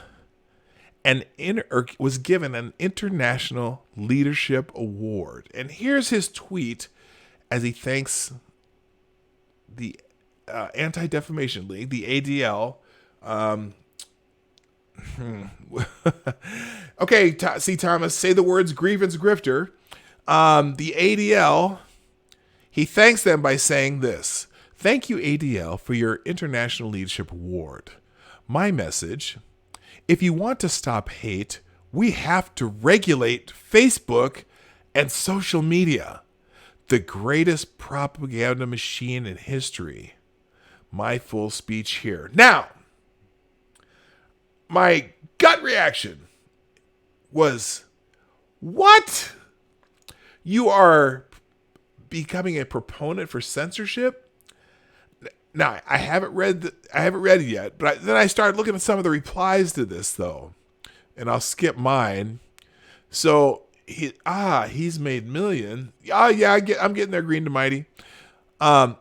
or was given an International Leadership Award. And here's his tweet as he thanks the Anti-Defamation League, the ADL. Okay, C. Thomas, say the words grievance grifter. The ADL, he thanks them by saying this. Thank you, ADL, for your International Leadership Award. My message, if you want to stop hate, we have to regulate Facebook and social media, the greatest propaganda machine in history. My full speech here. Now, my gut reaction was, what? You are becoming a proponent for censorship? Now, I haven't read it yet, but then I started looking at some of the replies to this, though, and I'll skip mine. So he's made millions. I'm getting there, Green to Mighty.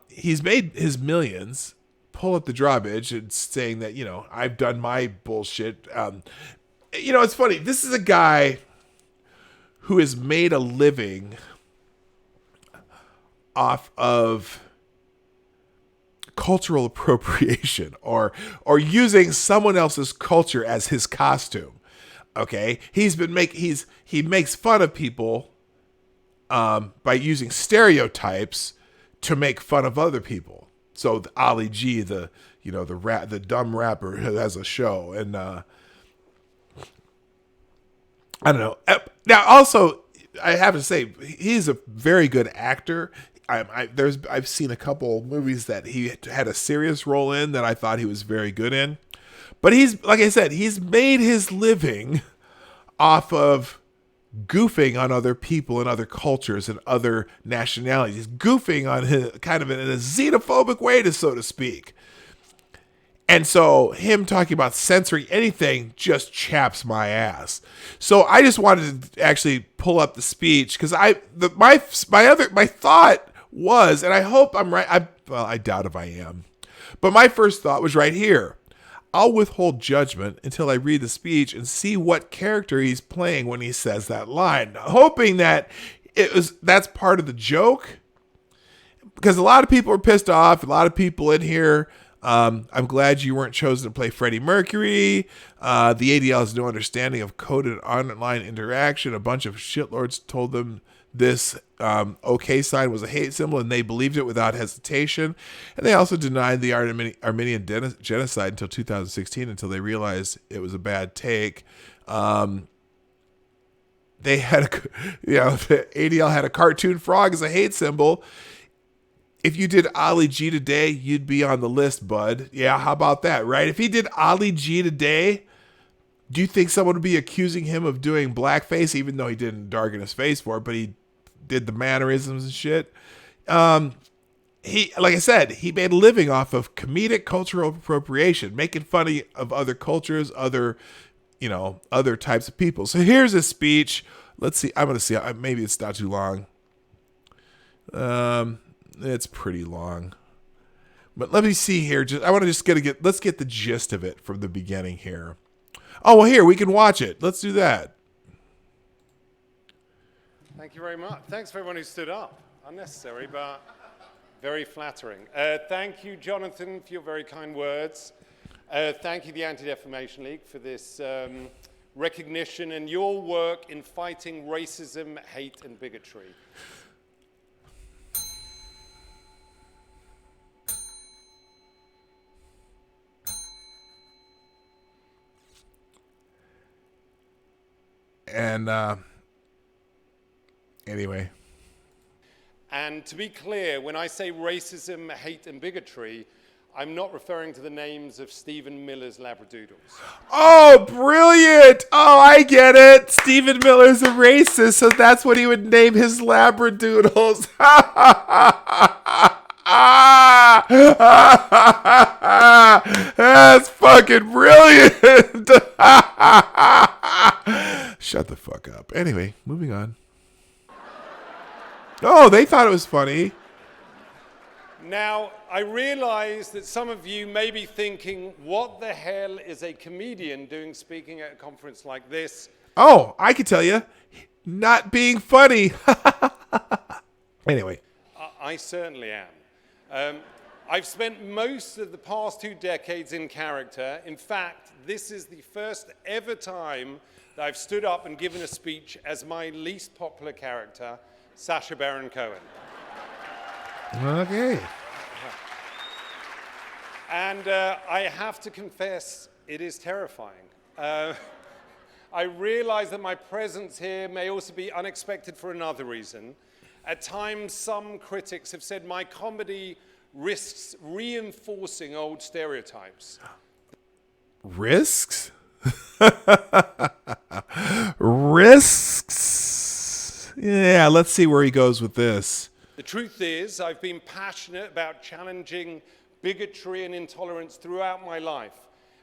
He's made his millions. Pull up the drawbridge and saying that I've done my bullshit. It's funny. This is a guy who has made a living off of cultural appropriation or using someone else's culture as his costume. Okay, he makes fun of people by using stereotypes to make fun of other people. So the Ali G, the dumb rapper who has a show, and I don't know. Now, also, I have to say he's a very good actor. I've seen a couple movies that he had a serious role in that I thought he was very good in. But he's, like I said, he's made his living off of goofing on other people and other cultures and other nationalities. He's goofing on his kind of in a xenophobic way, so to speak. And so him talking about censoring anything just chaps my ass. So I just wanted to actually pull up the speech because my thought was, and I hope I'm right. I doubt if I am, but my first thought was right here. I'll withhold judgment until I read the speech and see what character he's playing when he says that line, hoping that that's part of the joke. Because a lot of people are pissed off. A lot of people in here. I'm glad you weren't chosen to play Freddie Mercury. The ADL has no understanding of coded online interaction. A bunch of shitlords told them this OK sign was a hate symbol, and they believed it without hesitation. And they also denied the Armenian genocide until 2016, until they realized it was a bad take. They had, the ADL had a cartoon frog as a hate symbol. If you did Ali G today, you'd be on the list, bud. Yeah, how about that, right? If he did Ali G today, do you think someone would be accusing him of doing blackface, even though he didn't darken his face for it, but he did the mannerisms and shit? He, like I said, he made a living off of comedic cultural appropriation, making fun of other cultures, other types of people. So here's his speech. Let's see. I'm going to see. Maybe it's not too long. It's pretty long. But let me see here. Let's get the gist of it from the beginning here. Oh, well, here, we can watch it. Let's do that. Thank you very much. Thanks for everyone who stood up. Unnecessary, but very flattering. Thank you, Jonathan, for your very kind words. Thank you, the Anti-Defamation League, for this recognition and your work in fighting racism, hate, and bigotry. And anyway. And to be clear, when I say racism, hate, and bigotry, I'm not referring to the names of Stephen Miller's Labradoodles. Oh, brilliant! Oh, I get it. Stephen Miller's a racist, so that's what he would name his Labradoodles. That's fucking brilliant. Shut the fuck up. Anyway, moving on. Oh, they thought it was funny. Now, I realize that some of you may be thinking, what the hell is a comedian doing speaking at a conference like this? Oh, I can tell you. Not being funny. Anyway. I certainly am. I've spent most of the past 2 decades in character. In fact, this is the first ever time that I've stood up and given a speech as my least popular character, Sacha Baron Cohen. Okay. And I have to confess, it is terrifying. I realize that my presence here may also be unexpected for another reason. At times, some critics have said my comedy risks reinforcing old stereotypes. Risks? Risks? Yeah, let's see where he goes with this. The truth is, I've been passionate about challenging bigotry and intolerance throughout my life.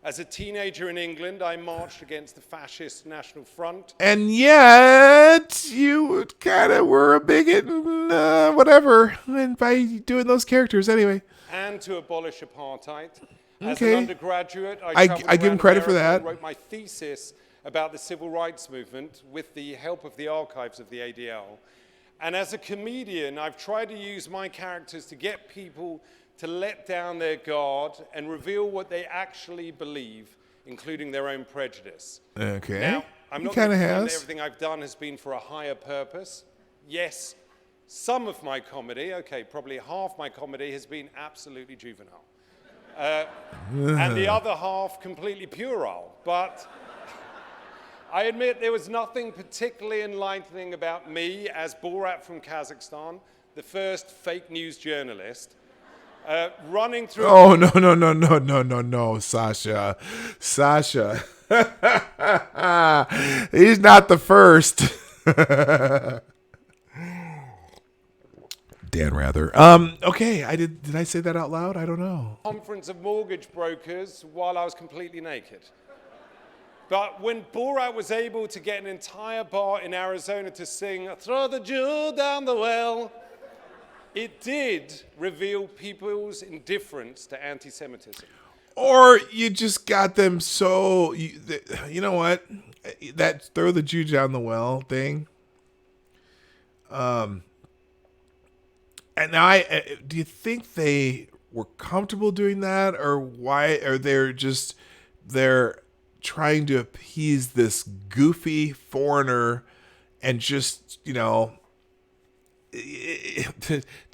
As a teenager in England, I marched against the fascist National Front. And yet, you kind of were a bigot and whatever, and by doing those characters anyway. And to abolish apartheid. As Okay. an undergraduate, I traveled give him around credit for America that. and wrote my thesis about the civil rights movement with the help of the archives of the ADL. And as a comedian, I've tried to use my characters to get people to let down their guard and reveal what they actually believe, including their own prejudice. Okay. Now, I'm He not going kinda to pretend that has. everything I've done has been for a higher purpose. Yes, some of my comedy, okay, probably half my comedy has been absolutely juvenile. And the other half completely puerile. But I admit there was nothing particularly enlightening about me as Borat from Kazakhstan, the first fake news journalist, running through... Oh, no, Sasha. Sasha. He's not the first. Dan, rather. Okay, did I say that out loud? I don't know. conference of mortgage brokers while I was completely naked. But when Borat was able to get an entire bar in Arizona to sing, "Throw the jewel down the well," it did reveal people's indifference to anti-Semitism. Or you just got them so, you know what? That throw the Jew down the well thing. And do you think they were comfortable doing that, or why? Or they're trying to appease this goofy foreigner, and just to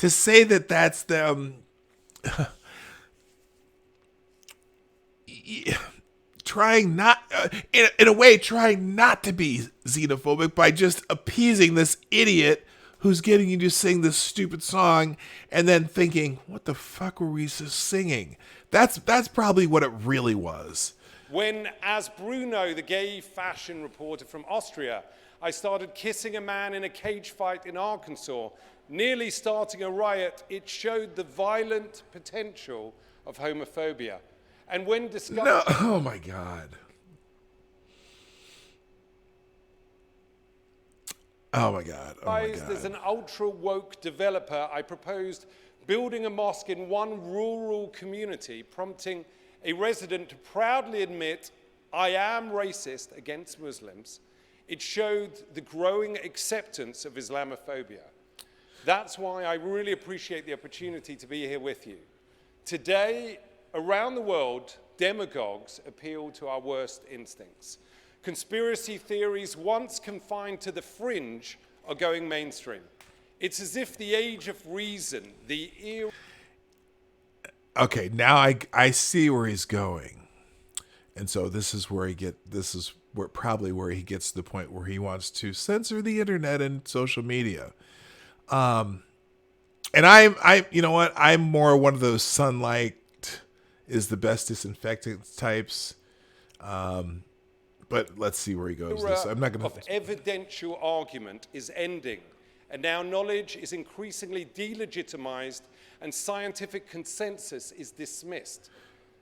say that that's them trying not in a way trying not to be xenophobic by just appeasing this idiot who's getting you to sing this stupid song, and then thinking, what the fuck were we just singing? That's probably what it really was. When, as Bruno, the gay fashion reporter from Austria, I started kissing a man in a cage fight in Arkansas, nearly starting a riot, it showed the violent potential of homophobia. And when discussed... No, oh my God. Oh my God. Oh my God. As an ultra-woke developer, I proposed building a mosque in one rural community, prompting a resident to proudly admit, "I am racist against Muslims." It showed the growing acceptance of Islamophobia. That's why I really appreciate the opportunity to be here with you. Today, around the world, demagogues appeal to our worst instincts. Conspiracy theories, once confined to the fringe, are going mainstream. It's as if the age of reason, the era... Okay, now I see where he's going. And so this is where probably where he gets to the point where he wants to censor the internet and social media. And I you know what? I'm more one of those sunlight is the best disinfectant types. But let's see where he goes. I'm not going to... of evidential argument is ending, and now knowledge is increasingly delegitimized and scientific consensus is dismissed.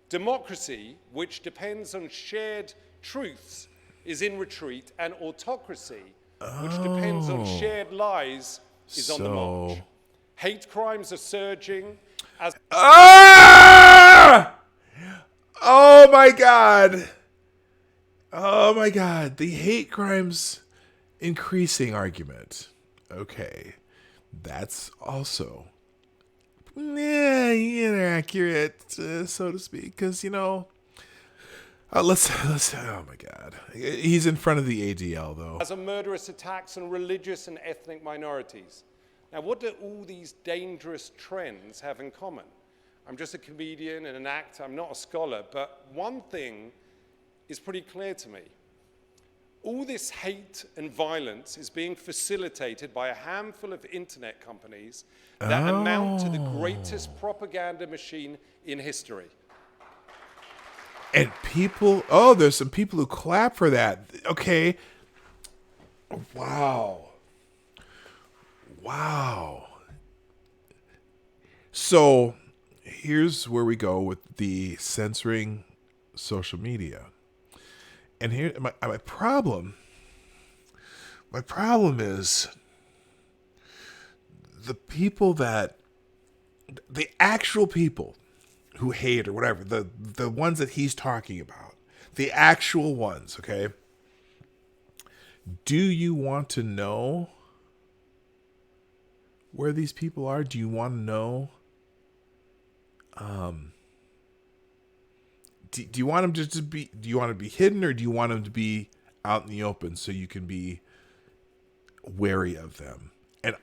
Democracy, which depends on shared truths, is in retreat, and autocracy, which depends on shared lies, is on the march. Hate crimes are surging as... Ah! Oh my God. Oh my God. The hate crimes increasing argument. Okay. That's also inaccurate, so to speak, because, you know, let's, oh my God. He's in front of the ADL, though. As a murderous attacks on religious and ethnic minorities. Now, what do all these dangerous trends have in common? I'm just a comedian and an actor, I'm not a scholar, but one thing is pretty clear to me. All this hate and violence is being facilitated by a handful of internet companies that amount to the greatest propaganda machine in history. And people, there's some people who clap for that. Okay. Wow. So here's where we go with the censoring social media. And here, my problem is the people the actual people who hate or whatever, the ones that he's talking about, the actual ones, okay? Do you want to know where these people are? Do you want to know? Do you want them just to be? Do you want to be hidden, or do you want them to be out in the open so you can be wary of them? And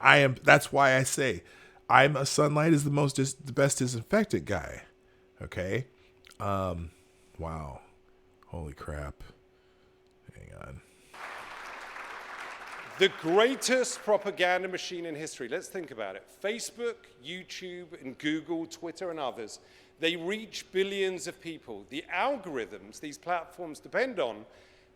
that's why I say Sunlight is the best disinfectant guy. Okay. Wow. Holy crap. Hang on. The greatest propaganda machine in history. Let's think about it. Facebook, YouTube, and Google, Twitter, and others, they reach billions of people. The algorithms these platforms depend on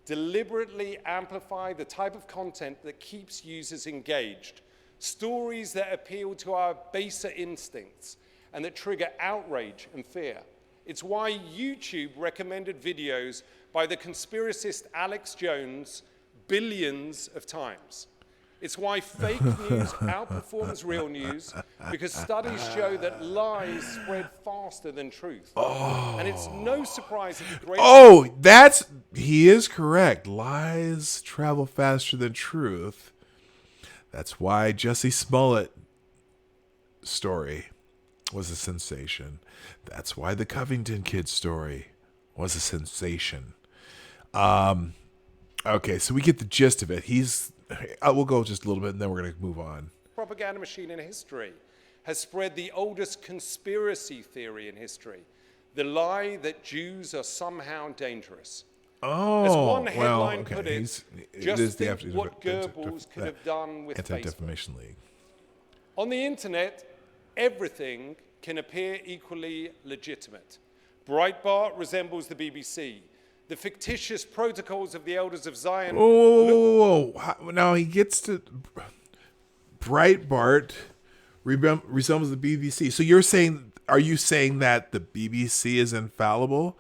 deliberately amplify the type of content that keeps users engaged. Stories that appeal to our baser instincts and that trigger outrage and fear. It's why YouTube recommended videos by the conspiracist Alex Jones billions of times. It's why fake news outperforms real news, because studies show that lies spread faster than truth. And it's no surprise that the greatest... he is correct. Lies travel faster than truth. That's why Jussie Smollett story was a sensation. That's why the Covington kid story was a sensation. Okay, so we get the gist of it. We'll go just a little bit and then we're going to move on. Propaganda machine in history has spread the oldest conspiracy theory in history. The lie that Jews are somehow dangerous. As one headline put it, just think what Goebbels could have done with Anti-Defamation League. On the internet, everything can appear equally legitimate. Breitbart resembles the BBC. The fictitious protocols of the Elders of Zion... Now he gets to... Breitbart resembles the BBC. So are you saying that the BBC is infallible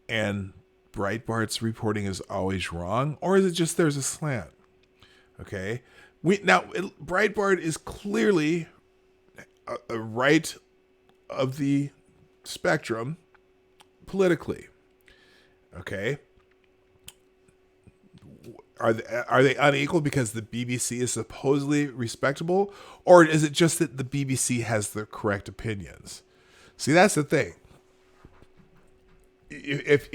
and Breitbart's reporting is always wrong? Or is it just there's a slant? Okay. Breitbart is clearly a right of the spectrum politically. Okay. Are they unequal because the BBC is supposedly respectable, or is it just that the BBC has the correct opinions? See, that's the thing. If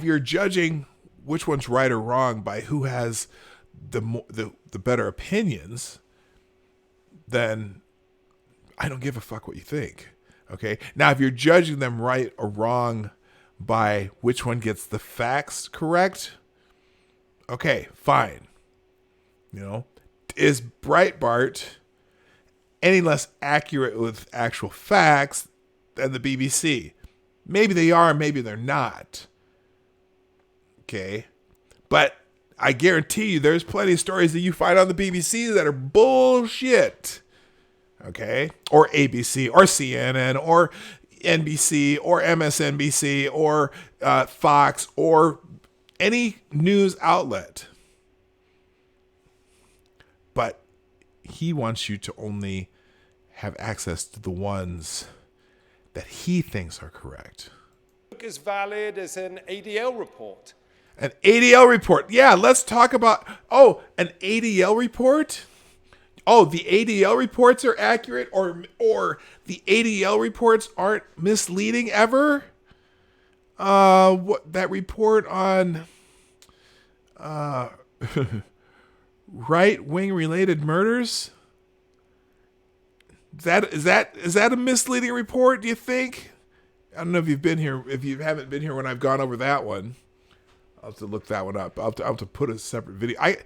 you're judging which one's right or wrong by who has the better opinions, then I don't give a fuck what you think. Okay. Now, if you're judging them right or wrong by which one gets the facts correct, okay, fine. Is Breitbart any less accurate with actual facts than the BBC? Maybe they are, maybe they're not. Okay. But I guarantee you there's plenty of stories that you find on the BBC that are bullshit. okay, or ABC, or CNN, or NBC, or MSNBC, or Fox, or any news outlet. But he wants you to only have access to the ones that he thinks are correct. As valid as an ADL report. An ADL report. Yeah, let's talk about, an ADL report? Oh, the ADL reports are accurate, or the ADL reports aren't misleading ever? What that report on right-wing related murders? Is that a misleading report, do you think? I don't know if you've been here, if you haven't been here when I've gone over that one. I'll have to look that one up. I'll have to put a separate video. I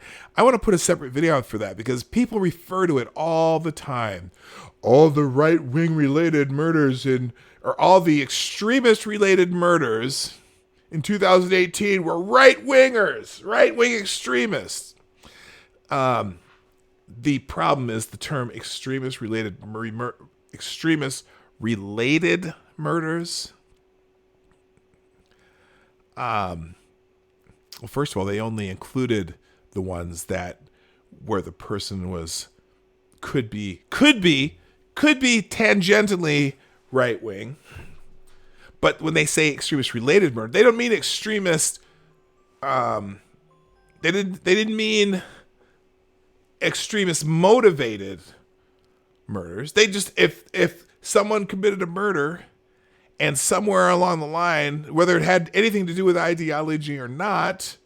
want to put a separate video out for that because people refer to it all the time. All the right-wing related murders or all the extremist related murders in 2018 were right-wingers, right-wing extremists. The problem is the term extremist related murders. Well, first of all, they only included the ones that where the person could be tangentially right wing. But when they say extremist related murder, they don't mean extremist. They didn't mean extremist motivated murders. They just if someone committed a murder and somewhere along the line, whether it had anything to do with ideology or not,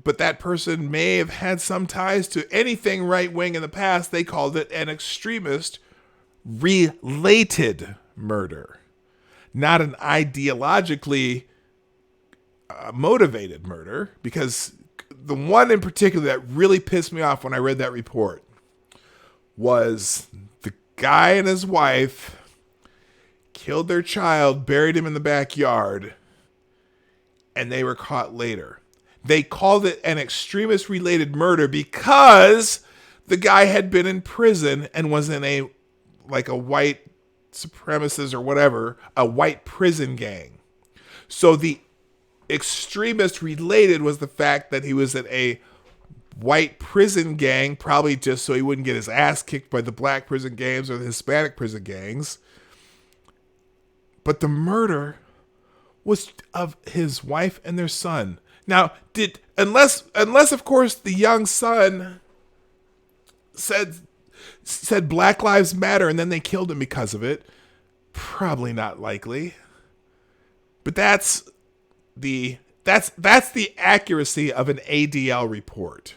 but that person may have had some ties to anything right-wing in the past, they called it an extremist related murder, not an ideologically motivated murder. Because the one in particular that really pissed me off when I read that report was the guy and his wife killed their child, buried him in the backyard, and they were caught later. They called it an extremist-related murder because the guy had been in prison and was in a white supremacist or whatever, a white prison gang. So the extremist-related was the fact that he was in a white prison gang, probably just so he wouldn't get his ass kicked by the black prison gangs or the Hispanic prison gangs. But the murder was of his wife and their son. Now, unless of course the young son said Black Lives Matter and then they killed him because of it, probably not likely. But that's the accuracy of an ADL report.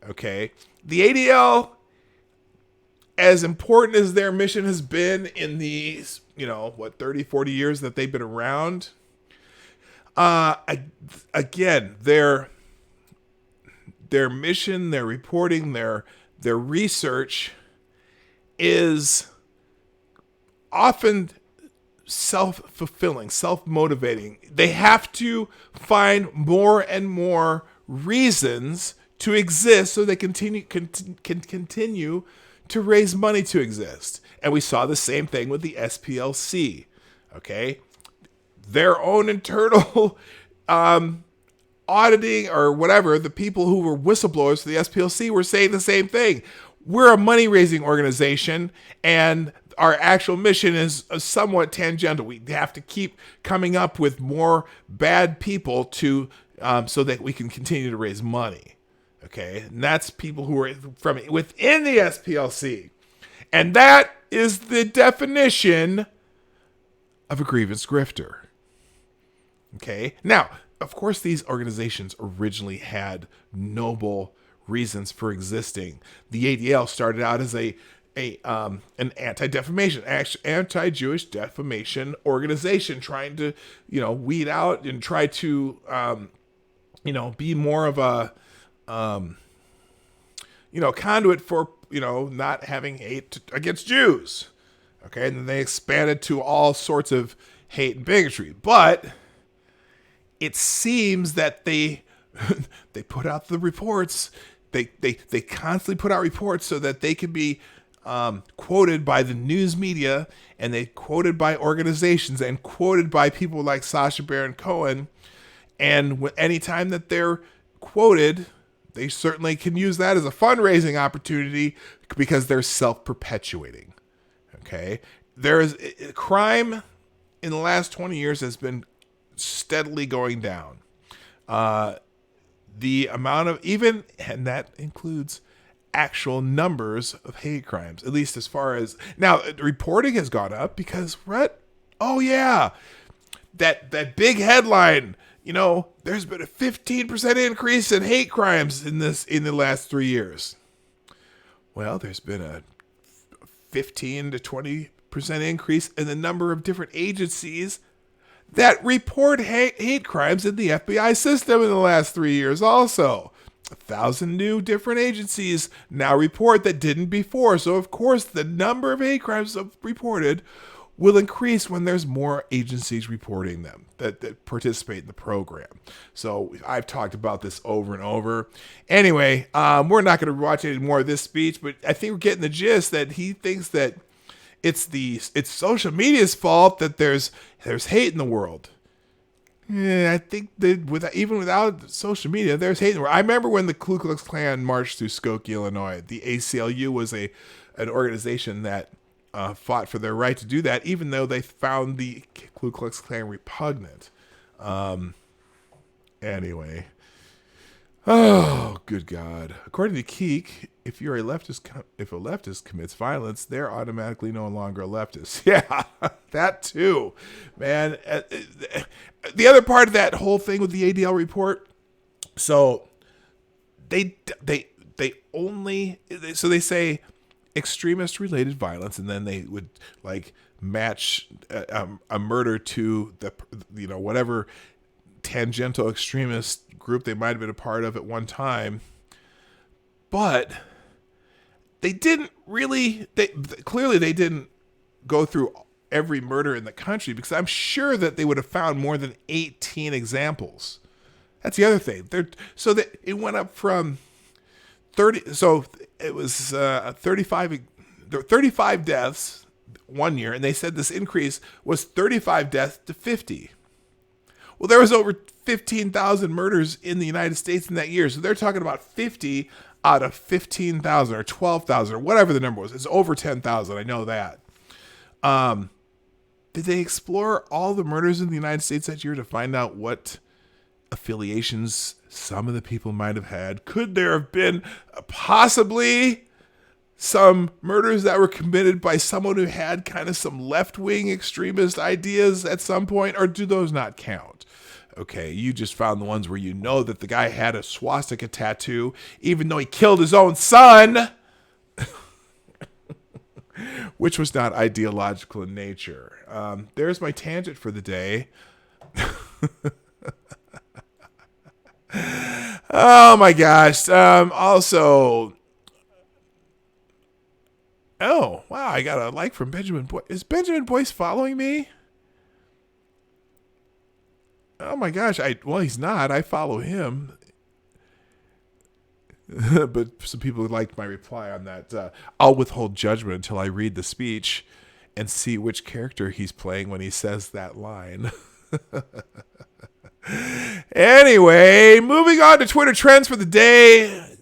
Okay? The ADL, as important as their mission has been in these 30, 40 years that they've been around. Again, their mission, their reporting, their research is often self-fulfilling, self-motivating. They have to find more and more reasons to exist so they can continue to raise money to exist. And we saw the same thing with the SPLC. Okay? Their own internal auditing or whatever, the people who were whistleblowers for the SPLC were saying the same thing. We're a money-raising organization, and our actual mission is somewhat tangential. We have to keep coming up with more bad people to so that we can continue to raise money. Okay, and that's people who are from within the SPLC. And that is the definition of a grievance grifter. Okay, now, of course, these organizations originally had noble reasons for existing. The ADL started out as an anti-defamation, anti-Jewish defamation organization, trying to, weed out and try to, be more of a, conduit for, not having hate against Jews. Okay, and then they expanded to all sorts of hate and bigotry. But it seems that they put out the reports. They constantly put out reports so that they can be quoted by the news media, and they quoted by organizations, and quoted by people like Sacha Baron Cohen. And anytime that they're quoted, they certainly can use that as a fundraising opportunity because they're self-perpetuating. Okay, there's crime in the last 20 years has been steadily going down. The amount of and that includes actual numbers of hate crimes, at least as far as now, reporting has gone up because what? Oh yeah, that big headline. There's been a 15% increase in hate crimes in the last 3 years. Well, there's been a 15 to 20% increase in the number of different agencies that report hate crimes in the FBI system in the last 3 years also. 1,000 new different agencies now report that didn't before. So, of course, the number of hate crimes reported will increase when there's more agencies reporting them that participate in the program. So I've talked about this over and over. Anyway, we're not going to watch any more of this speech, but I think we're getting the gist that he thinks that it's social media's fault that there's hate in the world. Yeah, I think that even without social media, there's hate in the world. I remember when the Ku Klux Klan marched through Skokie, Illinois. The ACLU was an organization that fought for their right to do that, even though they found the Ku Klux Klan repugnant. Anyway. Oh, good God. According to Keek, if a leftist commits violence, they're automatically no longer a leftist. Yeah, that too, man. The other part of that whole thing with the ADL report, so they say extremist related violence, and then they would like match a murder to the whatever tangential extremist group they might have been a part of at one time. But they didn't really, clearly they didn't go through every murder in the country, because I'm sure that they would have found more than 18 examples. That's the other thing. It went up from 30, so it was 35 deaths one year, and they said this increase was 35 deaths to 50. Well, there was over 15,000 murders in the United States in that year. So they're talking about 50 out of 15,000 or 12,000 or whatever the number was. It's over 10,000. I know that. Did they explore all the murders in the United States that year to find out what affiliations some of the people might have had? Could there have been possibly some murders that were committed by someone who had kind of some left-wing extremist ideas at some point, or do those not count? Okay, you just found the ones where you know that the guy had a swastika tattoo, even though he killed his own son, which was not ideological in nature. There's my tangent for the day. Oh my gosh. Also, oh, wow, I got a like from Benjamin Boyce. Is Benjamin Boyce following me? Oh my gosh, well, he's not. I follow him. But some people liked my reply on that. I'll withhold judgment until I read the speech and see which character he's playing when he says that line. Anyway, moving on to Twitter trends for the day.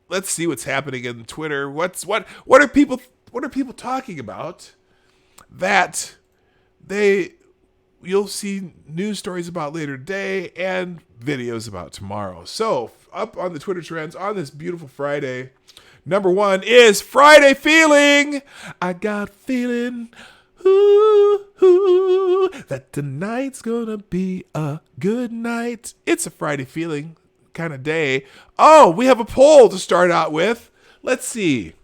Let's see what's happening in Twitter. What are people talking about that you'll see news stories about later today and videos about tomorrow. So up on the Twitter trends on this beautiful Friday, number one is Friday feeling. I got a feeling that tonight's gonna be a good night. It's a Friday feeling kind of day. Oh, we have a poll to start out with. Let's see.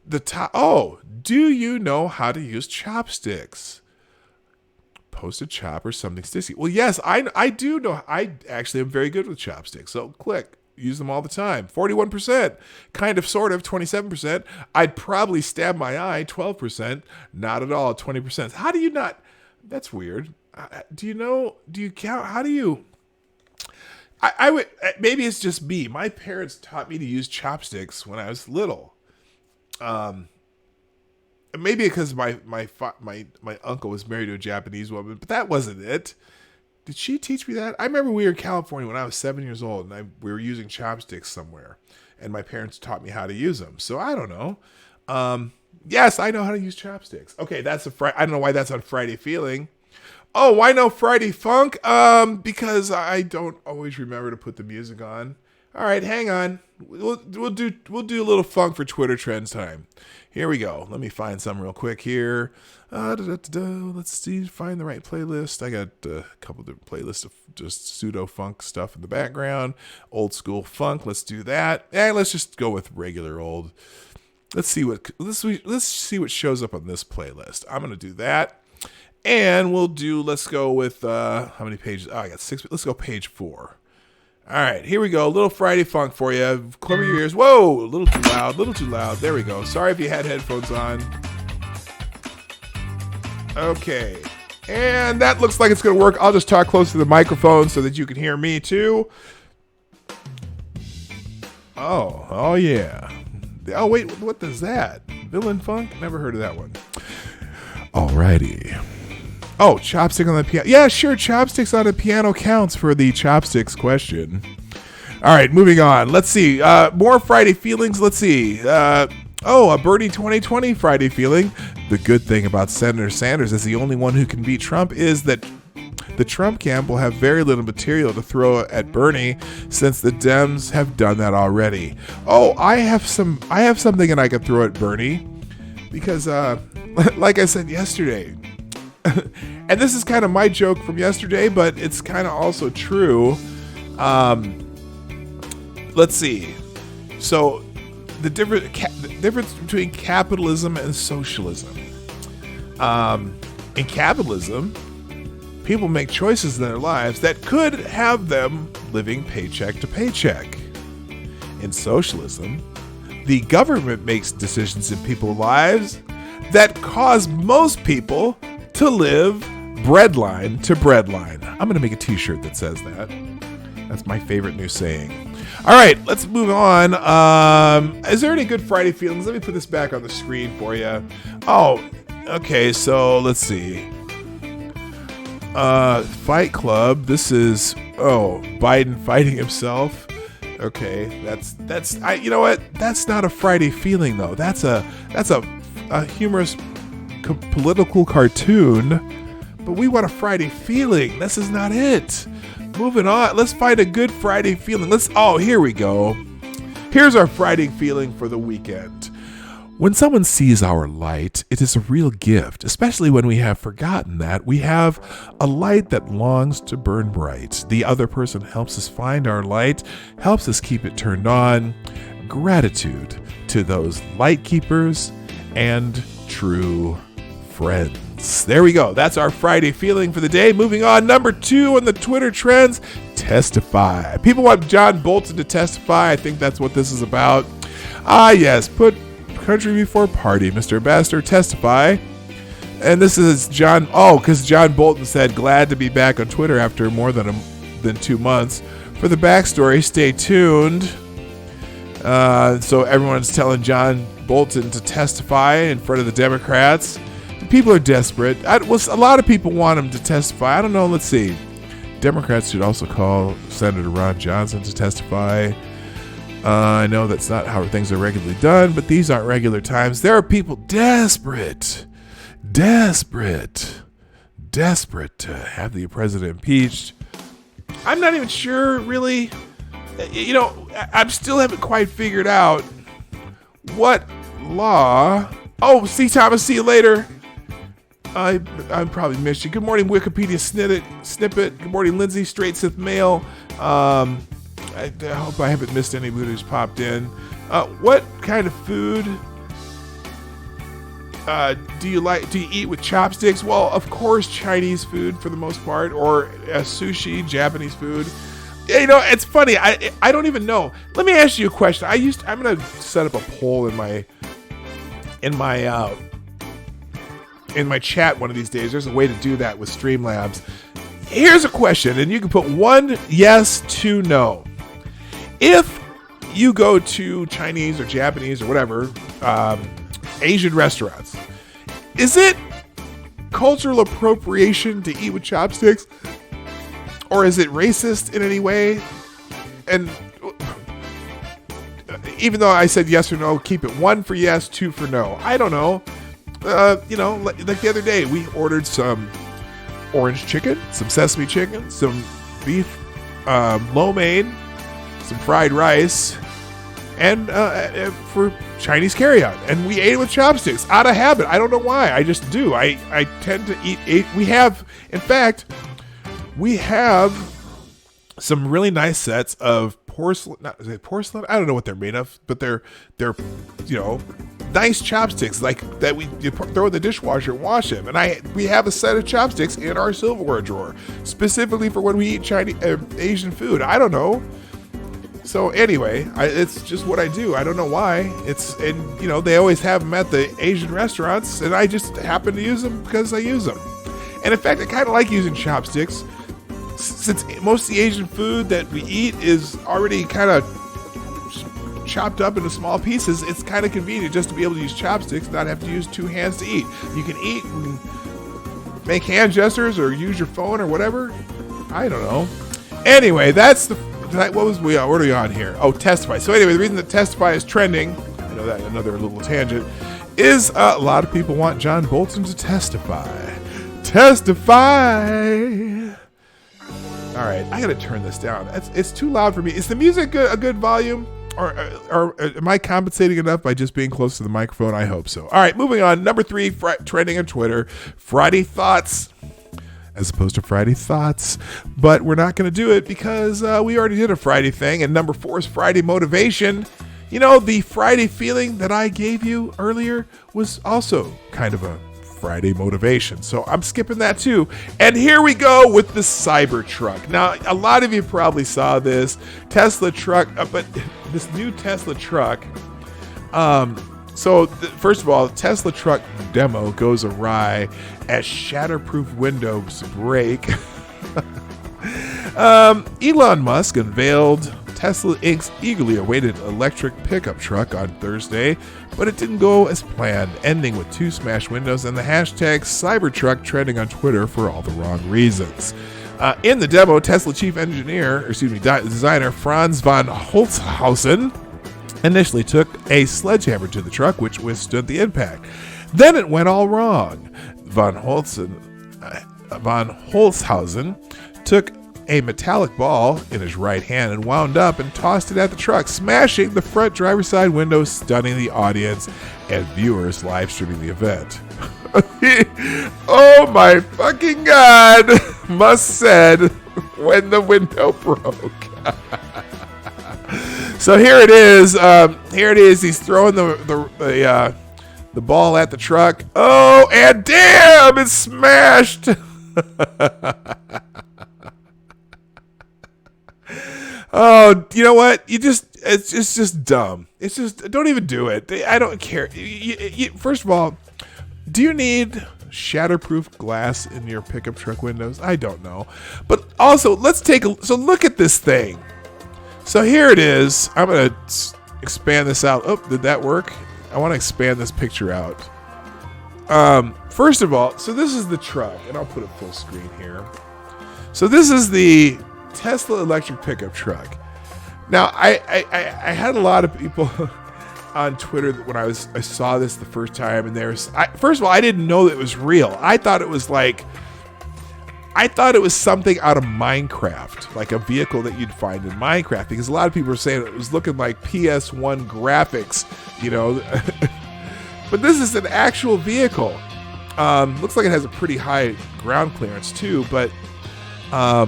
Do you know how to use chopsticks? Post a chop or something sticky. Well, yes, I do know. I actually am very good with chopsticks. So click. Use them all the time. 41%. Kind of, sort of, 27%. I'd probably stab my eye, 12%. Not at all, 20%. How do you not? That's weird. Do you know? Do you count? How do you? I would, maybe it's just me. My parents taught me to use chopsticks when I was little. Maybe because my uncle was married to a Japanese woman, but that wasn't it. Did she teach me that? I remember we were in California when I was 7 years old, and we were using chopsticks somewhere, and my parents taught me how to use them. So I don't know. Yes, I know how to use chopsticks. Okay, that's I don't know why that's on Friday Feeling. Oh, why no Friday Funk? Because I don't always remember to put the music on. All right, hang on. We'll do a little funk for Twitter Trends time. Here we go. Let me find some real quick here. Let's see, find the right playlist. I got a couple different playlists of just pseudo funk stuff in the background. Old school funk. Let's do that. And let's just go with regular old. Let's see what shows up on this playlist. I'm gonna do that. And let's go with, how many pages? Oh, I got 6. Let's go page 4. All right, here we go. A little Friday funk for you. Cover your ears. Whoa, a little too loud. There we go. Sorry if you had headphones on. Okay. And that looks like it's going to work. I'll just talk close to the microphone so that you can hear me too. Oh yeah. Oh, wait, what is that? Villain funk? Never heard of that one. Alrighty. Oh, chopstick on the piano. Yeah, sure, chopsticks on the piano counts for the chopsticks question. All right, moving on. Let's see. More Friday feelings. Let's see. A Bernie 2020 Friday feeling. The good thing about Senator Sanders as the only one who can beat Trump is that the Trump camp will have very little material to throw at Bernie since the Dems have done that already. Oh, I have something that I could throw at Bernie because, like I said yesterday, and this is kind of my joke from yesterday, but it's kind of also true. Let's see. So the difference between capitalism and socialism. In capitalism, people make choices in their lives that could have them living paycheck to paycheck. In socialism, the government makes decisions in people's lives that cause most people to live breadline to breadline. I'm going to make a t-shirt that says that. That's my favorite new saying. All right, let's move on. Is there any good Friday feelings? Let me put this back on the screen for you. Oh, okay, so let's see. Fight Club. This is, Biden fighting himself. Okay, you know what? That's not a Friday feeling though. That's a humorous political cartoon, but we want a Friday feeling. This is not it. Moving on. Let's find a good Friday feeling. Here we go. Here's our Friday feeling for the weekend. When someone sees our light, it is a real gift, especially when we have forgotten that we have a light that longs to burn bright. The other person helps us find our light, helps us keep it turned on. Gratitude to those light keepers and true friends. There we go. That's our Friday feeling for the day. Moving on, number 2 on the Twitter trends, testify. People want John Bolton to testify. I think that's what this is about. Yes, put country before party, Mr. Ambassador, testify. And this is because John Bolton said, glad to be back on Twitter after more than 2 months. For the backstory, stay tuned. So everyone's telling John Bolton to testify in front of the Democrats. People are desperate. A lot of people want him to testify. I don't know. Let's see. Democrats should also call Senator Ron Johnson to testify. I know that's not how things are regularly done, but these aren't regular times. There are people desperate to have the president impeached. I'm not even sure, really. I still haven't quite figured out what law. Oh, C. Thomas, see you later. I probably missed you. Good morning, Wikipedia snippet. Good morning, Lindsay, Straight Sith Mail. I hope I haven't missed anybody who's popped in. What kind of food do you eat with chopsticks? Well, of course, Chinese food for the most part, or sushi, Japanese food. It's funny. I don't even know. Let me ask you a question. I'm gonna set up a poll in my chat one of these days. There's a way to do that with Streamlabs. Here's a question, and you can put 1 yes, 2 no. If you go to Chinese or Japanese or whatever Asian restaurants, is it cultural appropriation to eat with chopsticks, or is it racist in any way? And even though I said yes or no, keep it 1 for yes, 2 for no. I don't know. Like the other day, we ordered some orange chicken, some sesame chicken, some beef lo mein, some fried rice, and for Chinese carryout. And we ate it with chopsticks out of habit. I don't know why. I just do. I tend to eat. We have some really nice sets of porcelain. Is it porcelain? I don't know what they're made of, but they're nice chopsticks like that you throw in the dishwasher and wash them. And we have a set of chopsticks in our silverware drawer specifically for when we eat Chinese Asian food. I don't know. So anyway, it's just what I do. I don't know why. They always have them at the Asian restaurants, and I just happen to use them because I use them. And in fact, I kind of like using chopsticks. Since most of the Asian food that we eat is already kind of chopped up into small pieces, it's kind of convenient just to be able to use chopsticks, not have to use 2 hands to eat. You can eat and make hand gestures or use your phone or whatever. I don't know. Anyway, what are we on here? Oh, Testify. So anyway, the reason that Testify is trending, I know that another little tangent, is a lot of people want John Bolton to testify. Testify! All right, I gotta turn this down. It's too loud for me. Is the music a good volume? Or am I compensating enough by just being close to the microphone? I hope so. All right, moving on. Number 3, trending on Twitter, Friday Thoughts, as opposed to Friday Thoughts. But we're not going to do it because we already did a Friday thing. And number 4 is Friday Motivation. You know, the Friday feeling that I gave you earlier was also kind of a Friday motivation. So I'm skipping that too. And here we go with the Cybertruck. Now, a lot of you probably saw this Tesla truck, but this new Tesla truck. First of all, Tesla truck demo goes awry as shatterproof windows break. Elon Musk unveiled Tesla Inc.'s eagerly awaited electric pickup truck on Thursday, but it didn't go as planned, ending with 2 smashed windows and the hashtag Cybertruck trending on Twitter for all the wrong reasons. In the demo, Tesla designer Franz von Holzhausen initially took a sledgehammer to the truck, which withstood the impact. Then it went all wrong. Von Holzhausen took a metallic ball in his right hand and wound up and tossed it at the truck, smashing the front driver's side window, stunning the audience and viewers live streaming the event. Oh my fucking God, Musk said when the window broke. So here it is. He's throwing the ball at the truck. Oh, and damn, it's smashed. Oh, you know what? It's just dumb. It's just, don't even do it. I don't care. First of all, do you need shatterproof glass in your pickup truck windows? I don't know. But also, so look at this thing. So here it is. I'm going to expand this out. Oh, did that work? I want to expand this picture out. First of all, so this is the truck, and I'll put it full screen here. So this is the Tesla electric pickup truck. Now, I had a lot of people on Twitter when I saw this the first time, and first of all, I didn't know that it was real. I thought it was something out of Minecraft, like a vehicle that you'd find in Minecraft, because a lot of people were saying it was looking like PS1 graphics, you know. But this is an actual vehicle. Looks like it has a pretty high ground clearance too, but I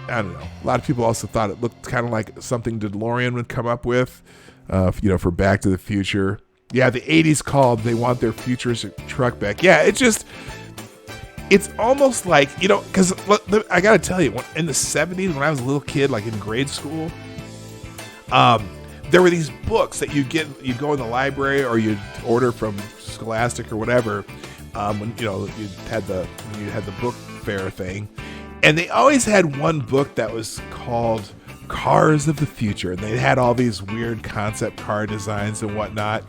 don't know. A lot of people also thought it looked kind of like something DeLorean would come up with, for Back to the Future. Yeah, the 80s called. They want their futuristic truck back. Yeah, it's almost like, because I got to tell you, in the 70s, when I was a little kid, like in grade school, there were these books that you'd go in the library or you'd order from Scholastic or whatever, when you had the book fair thing. And they always had one book that was called cars of the future. And they had all these weird concept car designs and whatnot.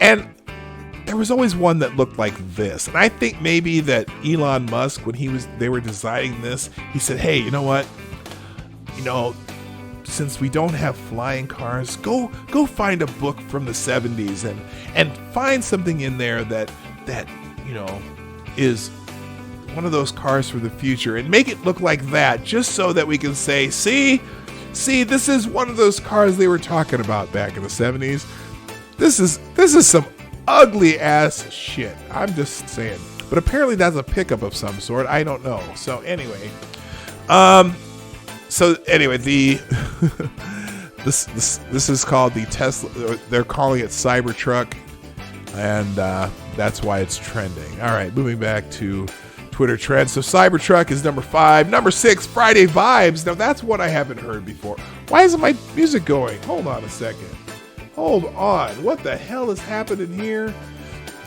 And there was always one that looked like this. And I think maybe that Elon Musk, when they were designing this, he said, hey, you know what? Since we don't have flying cars, go find a book from the 70s and find something in there that is one of those cars for the future, and make it look like that, just so that we can say, see, this is one of those cars they were talking about back in the 70s. This is some ugly ass shit. I'm just saying. But apparently that's a pickup of some sort. I don't know. So anyway, the this is called the Tesla. They're calling it Cybertruck, and that's why it's trending. All right, moving back to Twitter trends. So Cybertruck is number 5. Number 6, Friday Vibes. Now that's what I haven't heard before. Why isn't my music going? Hold on a second. Hold on. What the hell is happening here?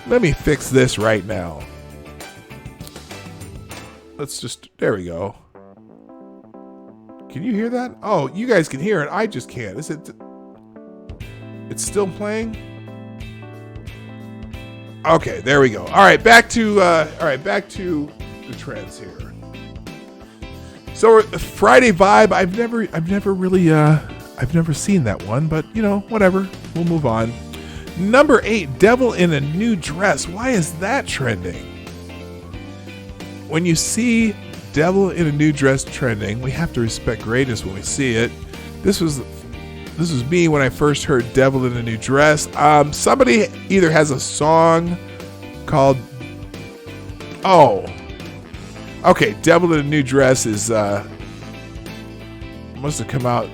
Let me fix this right now. There we go. Can you hear that? Oh, you guys can hear it. I just can't. It's still playing? Okay, there we go. All right, back to the trends here. So Friday Vibe, I've never seen that one, but whatever. We'll move on. Number 8, Devil in a New Dress. Why is that trending? When you see Devil in a New Dress trending, we have to respect greatness when we see it. This was me when I first heard Devil in a New Dress. Somebody either has a song called Devil in a New Dress is must have come out.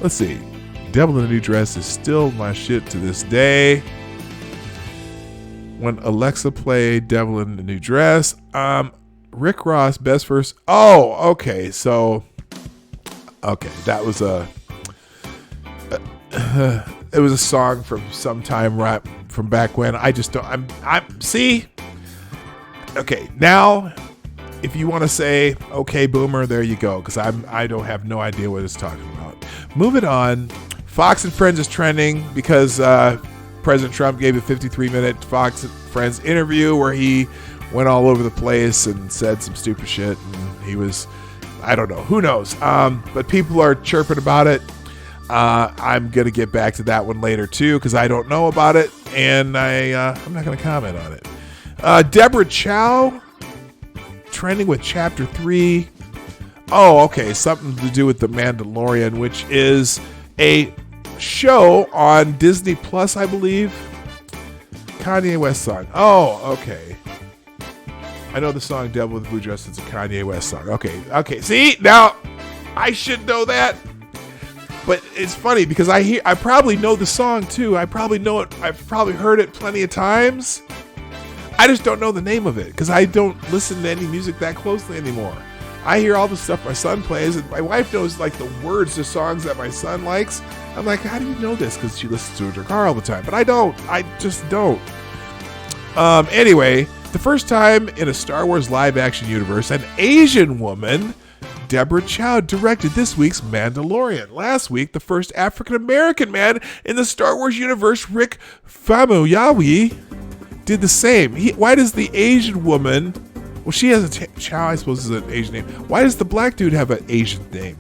Let's see. Devil in a New Dress is still my shit to this day. When Alexa played Devil in a New Dress, Rick Ross, best verse. Oh, okay. So, that was it was a song from some time right from back when. I just don't. See. Okay, now, if you want to say okay, boomer, there you go. Because I don't have no idea what it's talking about. Moving on. Fox and Friends is trending because President Trump gave a 53-minute Fox and Friends interview where he went all over the place and said some stupid shit. And he was, I don't know, who knows? But people are chirping about it. I'm going to get back to that one later too because I don't know about it. And I'm not going to comment on it. Deborah Chow trending with Chapter 3. Oh, okay. Something to do with The Mandalorian, which is a show on Disney Plus, I believe. Kanye West song. Oh, okay. I know the song Devil with Blue Dress is a Kanye West song. Okay. See, now I should know that. But it's funny because I probably know the song too. I probably know it. I've probably heard it plenty of times. I just don't know the name of it because I don't listen to any music that closely anymore. I hear all the stuff my son plays, and my wife knows like the words to songs that my son likes. I'm like, how do you know this? Because she listens to it in her car all the time. But I don't. I just don't. Anyway, the first time in a Star Wars live-action universe, an Asian woman, Deborah Chow, directed this week's Mandalorian. Last week, the first African-American man in the Star Wars universe, Rick Famuyiwa, did the same. Why does the Asian woman... Well, she has a Chow, I suppose, is an Asian name. Why does the black dude have an Asian name?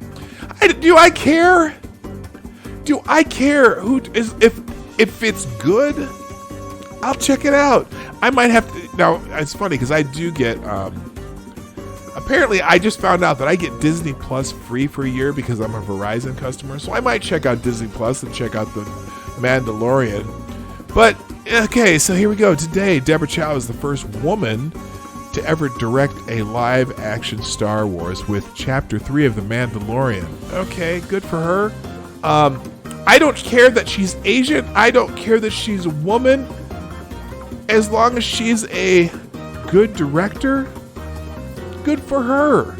Do I care? Do I care if it's good? I'll check it out. I might have to. Now, it's funny because I do get. Apparently, I just found out that I get Disney Plus free for a year because I'm a Verizon customer. So I might check out Disney Plus and check out the Mandalorian. But okay, so here we go. Today, Deborah Chow is the first woman to ever direct a live-action Star Wars with Chapter 3 of The Mandalorian. Okay, good for her. I don't care that she's Asian. I don't care that she's a woman. As long as she's a good director, good for her.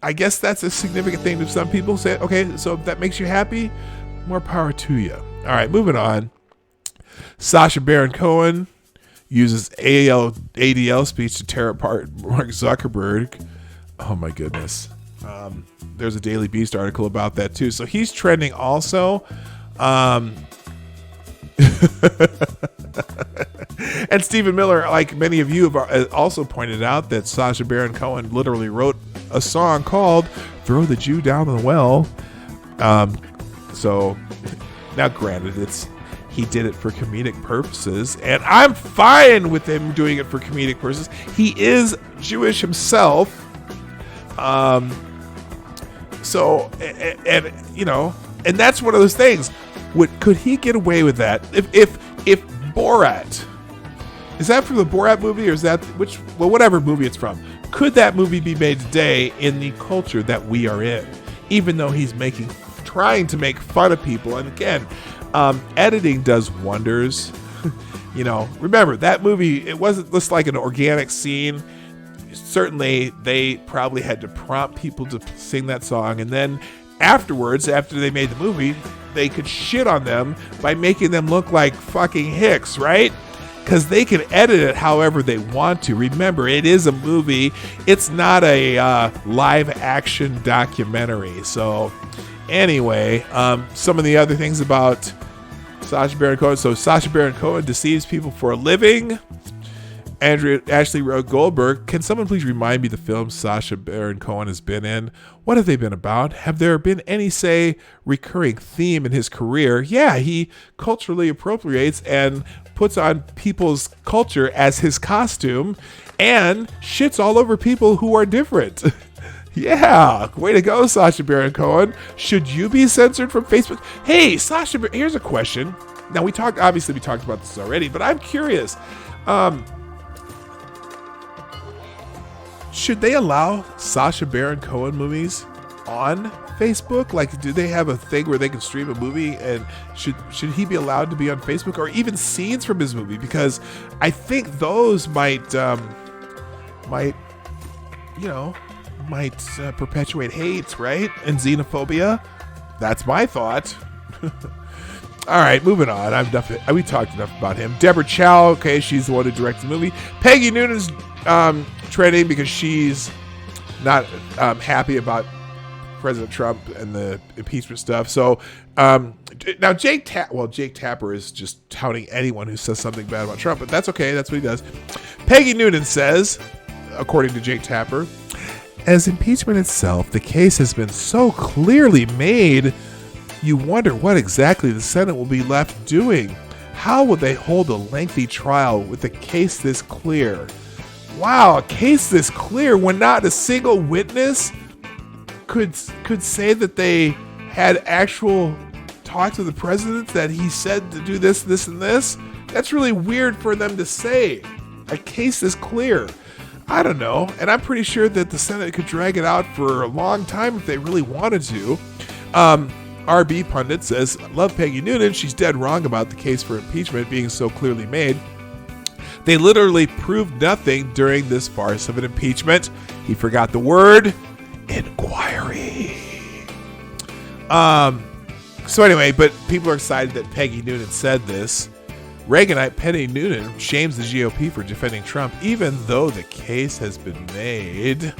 I guess that's a significant thing to some people. Say, okay, so if that makes you happy, more power to you. All right, moving on. Sacha Baron Cohen uses ADL speech to tear apart Mark Zuckerberg. Oh my goodness. There's a Daily Beast article about that too. So he's trending also. And Stephen Miller, like many of you have also pointed out, that Sacha Baron Cohen literally wrote a song called "Throw the Jew Down the Well." So now, granted, he did it for comedic purposes, and I'm fine with him doing it for comedic purposes. He is Jewish himself. So, and you know, and that's one of those things. Could he get away with that? If Borat, is that from the Borat movie, or is that whatever movie it's from? Could that movie be made today in the culture that we are in? Even though he's trying to make fun of people, and again, editing does wonders. You know, remember that movie? It wasn't just like an organic scene. Certainly, they probably had to prompt people to sing that song, and then afterwards, after they made the movie, they could shit on them by making them look like fucking hicks, right? Because they can edit it however they want to. Remember, it is a movie. It's not a live action documentary. So anyway, some of the other things about Sacha Baron Cohen. So Sacha Baron Cohen deceives people for a living. Ashley Goldberg, can someone please remind me the films Sacha Baron Cohen has been in? What have they been about? Have there been any, say, recurring theme in his career? Yeah, he culturally appropriates and puts on people's culture as his costume and shits all over people who are different. Yeah, way to go, Sacha Baron Cohen. Should you be censored from Facebook? Hey, Sacha, here's a question. Now, we talked about this already, but I'm curious. Should they allow Sacha Baron Cohen movies on Facebook? Like, do they have a thing where they can stream a movie, and should he be allowed to be on Facebook, or even scenes from his movie? Because I think those might perpetuate hate, right? And xenophobia. That's my thought. All right, moving on. We talked enough about him. Deborah Chow, okay, she's the one who directed the movie. Peggy Noonan's trending because she's not happy about President Trump and the impeachment stuff. So now Jake Tapper is just touting anyone who says something bad about Trump, but that's okay. That's what he does. Peggy Noonan says, according to Jake Tapper, as impeachment itself, the case has been so clearly made, you wonder what exactly the Senate will be left doing. How will they hold a lengthy trial with a case this clear? Wow, a case this clear when not a single witness could say that they had actual talks with the president, that he said to do this, this, and this? That's really weird for them to say. A case this clear. I don't know. And I'm pretty sure that the Senate could drag it out for a long time if they really wanted to. RB Pundit says, love Peggy Noonan. She's dead wrong about the case for impeachment being so clearly made. They literally proved nothing during this farce of an impeachment. He forgot the word inquiry. So anyway, but people are excited that Peggy Noonan said this. Reaganite Peggy Noonan shames the GOP for defending Trump, even though the case has been made.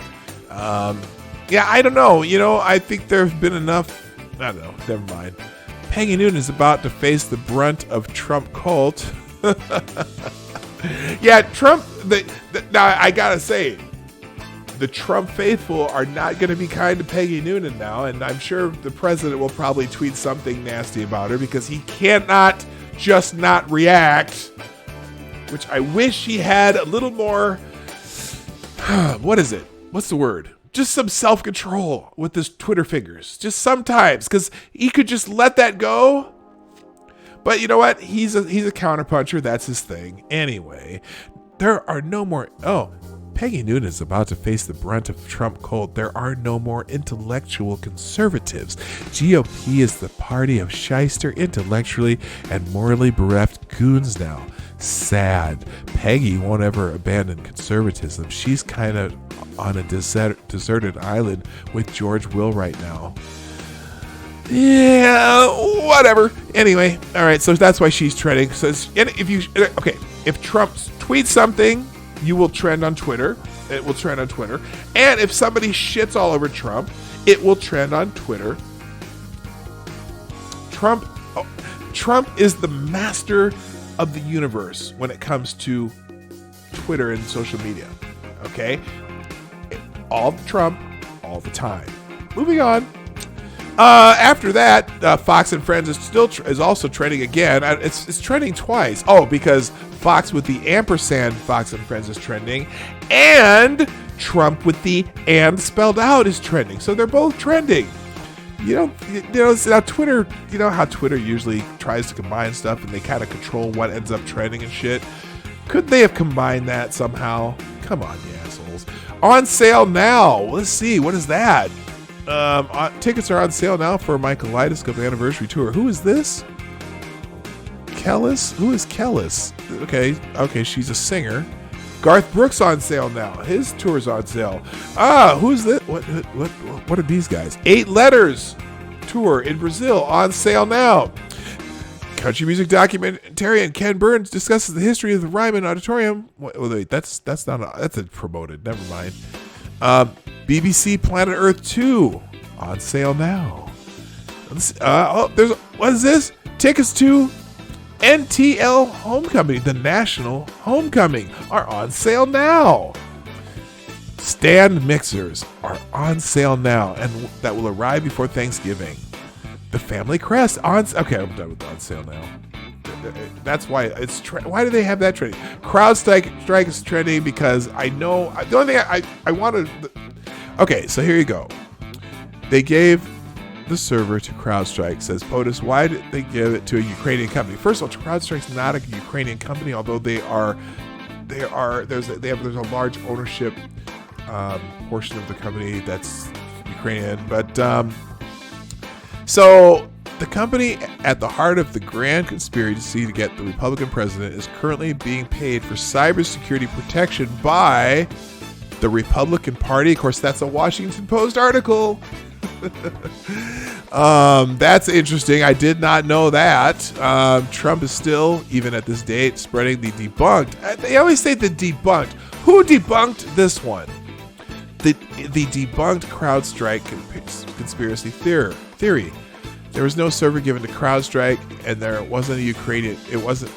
Yeah, I don't know. You know, I think there have been enough. I don't know. Never mind. Peggy Noonan is about to face the brunt of Trump cult. Yeah, Trump. Now, I gotta say, the Trump faithful are not going to be kind to Peggy Noonan now, and I'm sure the president will probably tweet something nasty about her because he cannot just not react, which I wish he had a little more, what is it? What's the word? Just some self-control with his Twitter fingers. Just sometimes, because he could just let that go. But you know what? He's a counterpuncher. That's his thing. Anyway, there are no more... Oh, Peggy Noonan is about to face the brunt of Trump cult. There are no more intellectual conservatives. GOP is the party of shyster, intellectually and morally bereft goons now. Sad. Peggy won't ever abandon conservatism. She's kind of on a deserted island with George Will right now. Yeah, whatever. Anyway, all right, so that's why she's trending. So if Trump tweets something, you will trend on Twitter. It will trend on Twitter. And if somebody shits all over Trump, it will trend on Twitter. Trump is the master of the universe when it comes to Twitter and social media. Okay? All Trump, all the time. Moving on. After that, Fox and Friends is also trending again. It's trending twice. Oh, because Fox with the ampersand Fox and Friends is trending, and Trump with the and spelled out is trending. So they're both trending. Now Twitter. You know how Twitter usually tries to combine stuff, and they kind of control what ends up trending and shit. Could they have combined that somehow? Come on, you assholes. On sale now. Let's see. What is that? Tickets are on sale now for my Kaleidoscope anniversary tour. Who is this? Kellis? Who is Kellis? Okay, she's a singer. Garth Brooks on sale now. His tour's on sale. Who's this? What are these guys? 8 Letters tour in Brazil on sale now. Country music documentarian Ken Burns discusses the history of the Ryman Auditorium. Wait, that's a promoted. Never mind. BBC Planet Earth 2 on sale now. What is this? Tickets to NTL Homecoming, the National Homecoming, are on sale now. Stand mixers are on sale now, and that will arrive before Thanksgiving. The Family Crest I'm done with on sale now. That's why why do they have that trending? CrowdStrike is trending because I know the only thing I wanted. Okay, so here you go. They gave the server to CrowdStrike. Says POTUS, why did they give it to a Ukrainian company? First of all, CrowdStrike's not a Ukrainian company, although there's a large ownership portion of the company that's Ukrainian. But so the company at the heart of the grand conspiracy to get the Republican president is currently being paid for cybersecurity protection by the Republican Party. Of course, that's a Washington Post article. That's interesting. I did not know that. Trump is still, even at this date, spreading the debunked. They always say the debunked. Who debunked this one? The debunked CrowdStrike conspiracy theory. There was no server given to CrowdStrike, and there wasn't a Ukrainian. It wasn't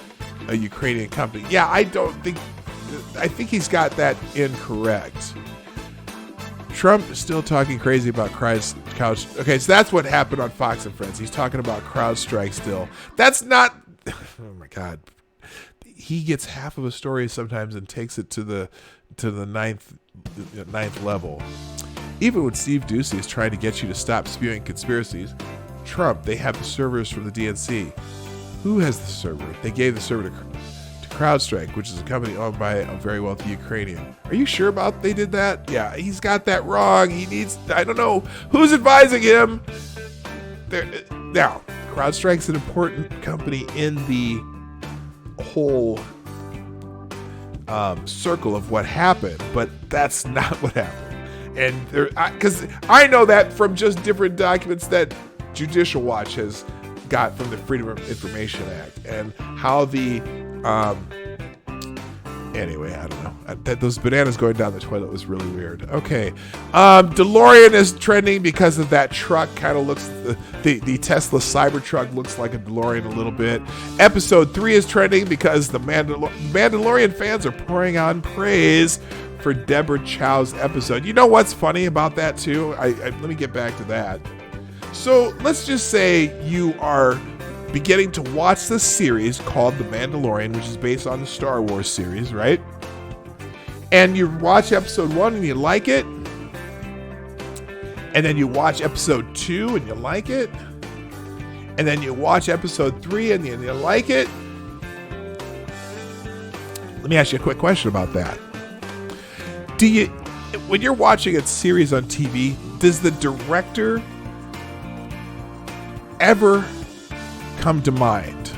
a Ukrainian company. Yeah, I think he's got that incorrect. Trump is still talking crazy about CrowdStrike. Okay, so that's what happened on Fox and Friends. He's talking about CrowdStrike still. That's not. Oh my God. He gets half of a story sometimes and takes it to the ninth level. Even when Steve Doocy is trying to get you to stop spewing conspiracies, Trump, they have the servers from the DNC. Who has the server? They gave the server to CrowdStrike, which is a company owned by a very wealthy Ukrainian. Are you sure about they did that? Yeah, he's got that wrong. He needs, I don't know who's advising him. Now, CrowdStrike's an important company in the whole circle of what happened, but that's not what happened. And because I know that from just different documents that Judicial Watch has got from the Freedom of Information Act, and how the anyway, I don't know. Those bananas going down the toilet was really weird. Okay, DeLorean is trending because of that truck. Kind of looks the Tesla Cybertruck looks like a DeLorean a little bit. Episode 3 is trending because the Mandalorian fans are pouring on praise for Deborah Chow's episode. You know what's funny about that too? Let me get back to that. So let's just say you are beginning to watch this series called The Mandalorian, which is based on the Star Wars series, right? And you watch episode 1 and you like it. And then you watch episode 2 and you like it. And then you watch episode 3 and you like it. Let me ask you a quick question about that. When you're watching a series on TV, does the director ever come to mind?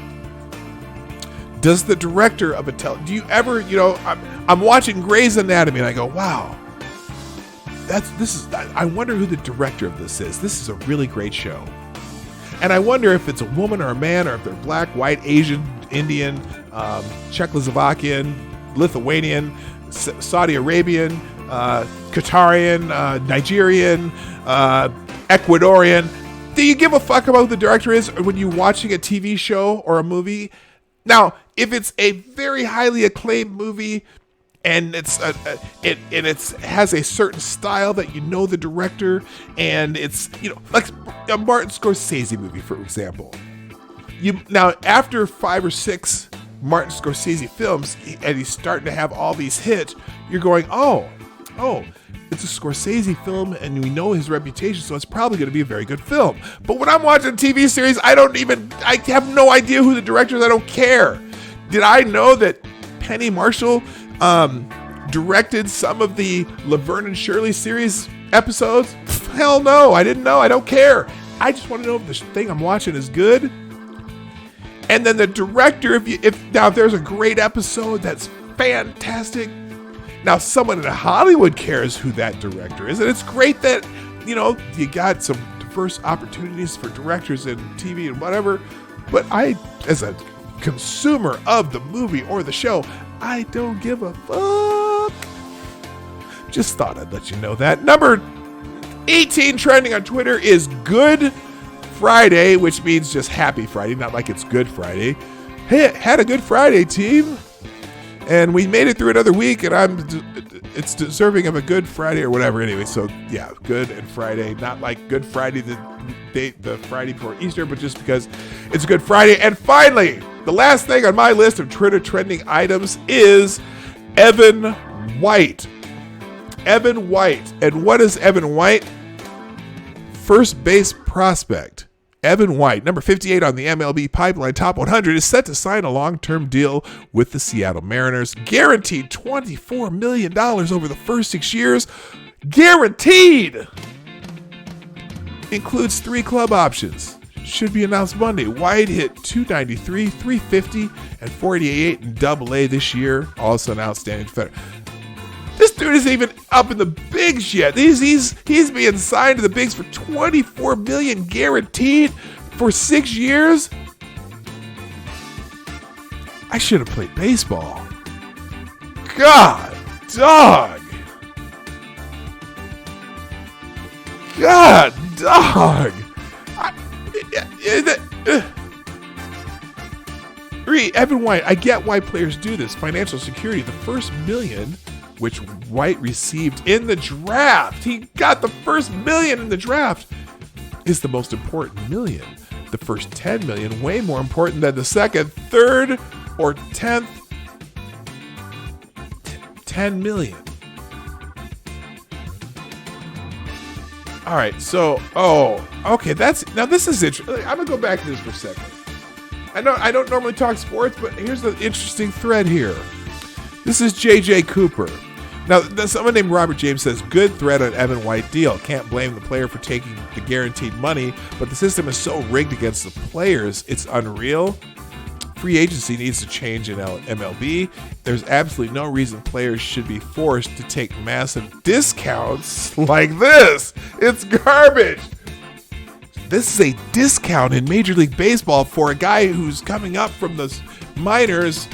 Does the director of do you ever, I'm watching Grey's Anatomy and I go, wow, I wonder who the director of this is. This is a really great show. And I wonder if it's a woman or a man, or if they're black, white, Asian, Indian, Czechoslovakian, Lithuanian, Saudi Arabian, Qatarian, Nigerian, Ecuadorian. Do you give a fuck about who the director is when you're watching a TV show or a movie? Now, if it's a very highly acclaimed movie and it has a certain style that you know the director, and it's, like a Martin Scorsese movie, for example. Now, after 5 or 6 Martin Scorsese films, and he's starting to have all these hits, you're going, oh, it's a Scorsese film, and we know his reputation, so it's probably going to be a very good film. But when I'm watching a TV series, I have no idea who the director is. I don't care. Did I know that Penny Marshall directed some of the Laverne and Shirley series episodes? Hell no, I didn't know. I don't care. I just want to know if the thing I'm watching is good. And then the director, if there's a great episode that's fantastic, now someone in Hollywood cares who that director is, and it's great that you got some diverse opportunities for directors in TV and whatever. But I, as a consumer of the movie or the show, I don't give a fuck. Just thought I'd let you know that. Number 18 trending on Twitter is Good Friday, which means just Happy Friday, not like it's Good Friday. Hey, had a good Friday, team. And we made it through another week, and it's deserving of a Good Friday or whatever. Anyway, so yeah, Good and Friday, not like Good Friday, the Friday before Easter, but just because it's Good Friday. And finally, the last thing on my list of Twitter trending items is Evan White. Evan White. And what is Evan White? First base prospect. Evan White, number 58 on the MLB Pipeline Top 100, is set to sign a long-term deal with the Seattle Mariners. Guaranteed $24 million over the first 6 years. Guaranteed! Includes 3 club options. Should be announced Monday. White hit .293, .350, and .488 in Double-A this year. Also an outstanding defender. This dude isn't even up in the bigs yet. He's being signed to the bigs for $24 million guaranteed for 6 years. I should have played baseball. God, dog. God, dog. Evan White, I get why players do this. Financial security, the first $1 million which White received in the draft. He got the first $1 million in the draft, is the most important $1 million. The first $10 million, way more important than the second, third, or 10th $10 million. All right, so, okay, now this is interesting. I'm gonna go back to this for a second. I don't normally talk sports, but here's the interesting thread here. This is JJ Cooper. Now, someone named Robert James says, good thread on Evan White deal. Can't blame the player for taking the guaranteed money, but the system is so rigged against the players, it's unreal. Free agency needs to change in MLB. There's absolutely no reason players should be forced to take massive discounts like this. It's garbage. This is a discount in Major League Baseball for a guy who's coming up from the minors.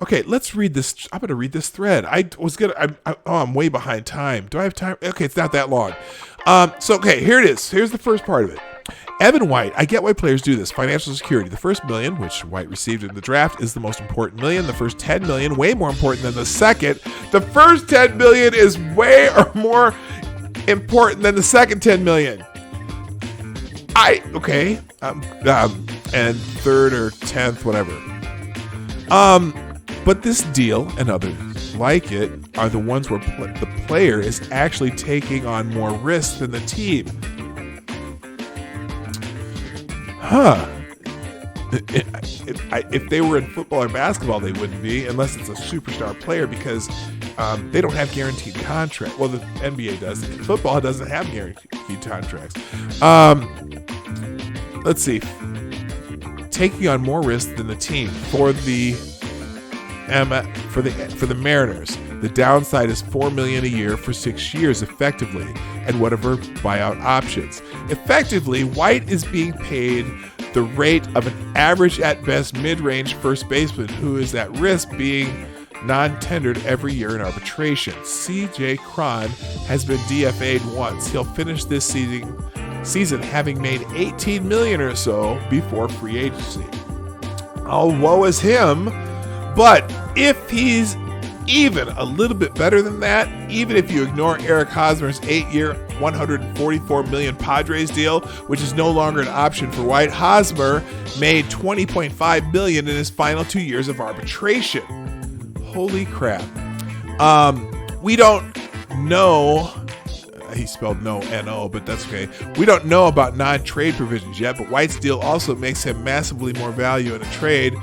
Okay, let's read this. I'm going to read this thread. I'm way behind time. Do I have time? Okay, it's not that long. Okay, here it is. Here's the first part of it. Evan White, I get why players do this. Financial security. The first $1 million, which White received in the draft, is the most important $1 million. The first $10 million, way more important than the second. The first $10 million is way or more important than the second $10 million. And third or 10th, whatever. But this deal and others like it are the ones where the player is actually taking on more risk than the team. If they were in football or basketball, they wouldn't be, unless it's a superstar player, because they don't have guaranteed contracts. Well, the NBA does. Football doesn't have guaranteed contracts. Let's see. Taking on more risk than the team for the Mariners. The downside is $4 million a year for 6 years, effectively, and whatever buyout options. Effectively, White is being paid the rate of an average at best mid-range first baseman who is at risk being non-tendered every year in arbitration. C.J. Cron has been DFA'd once. He'll finish this season having made $18 million or so before free agency. Oh, woe is him. But if he's even a little bit better than that, even if you ignore Eric Hosmer's 8-year, $144 million Padres deal, which is no longer an option for White, Hosmer made $20.5 million in his final 2 years of arbitration. Holy crap. We don't know. He spelled no, N-O, but that's okay. We don't know about non-trade provisions yet, but White's deal also makes him massively more value in a trade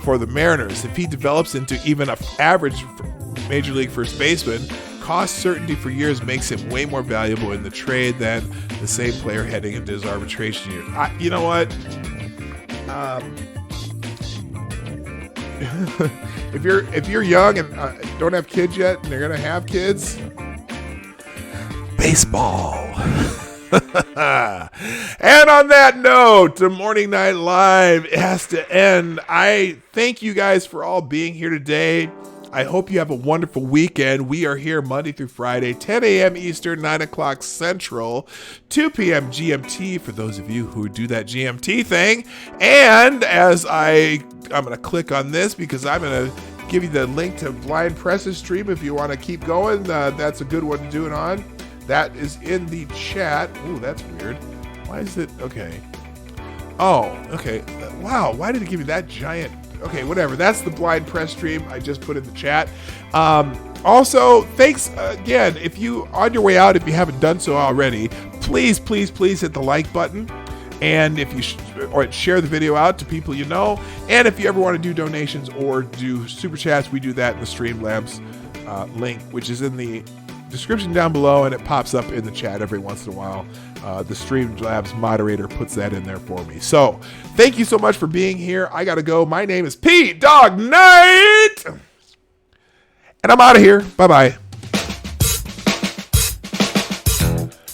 for the Mariners. If he develops into even an average Major League first baseman, cost certainty for years makes him way more valuable in the trade than the same player heading into his arbitration year. You know what? If you're young and don't have kids yet, and they're gonna have kids, baseball. And on that note, the Morning Night Live has to end. I thank you guys for all being here today. I hope you have a wonderful weekend. We are here Monday through Friday, 10 a.m. Eastern, 9 o'clock Central, 2 p.m. GMT for those of you who do that GMT thing. And as I'm going to click on this because I'm going to give you the link to Blind Press's stream if you want to keep going. That's a good one to do it on. That is in the chat. Ooh, that's weird. Why is it? Okay. Oh, okay. Wow, why did it give me that giant? Okay, whatever. That's the Blind Press stream I just put in the chat. Also, thanks again. If you, on your way out, if you haven't done so already, please hit the like button. And if you or share the video out to people you know. And if you ever want to do donations or do super chats, we do that in the Streamlabs link, which is in the description down below, and it pops up in the chat every once in a while. The Streamlabs moderator puts that in there for me. So thank you so much for being here. I gotta go. My name is P Dog Knight, and I'm out of here. Bye-bye.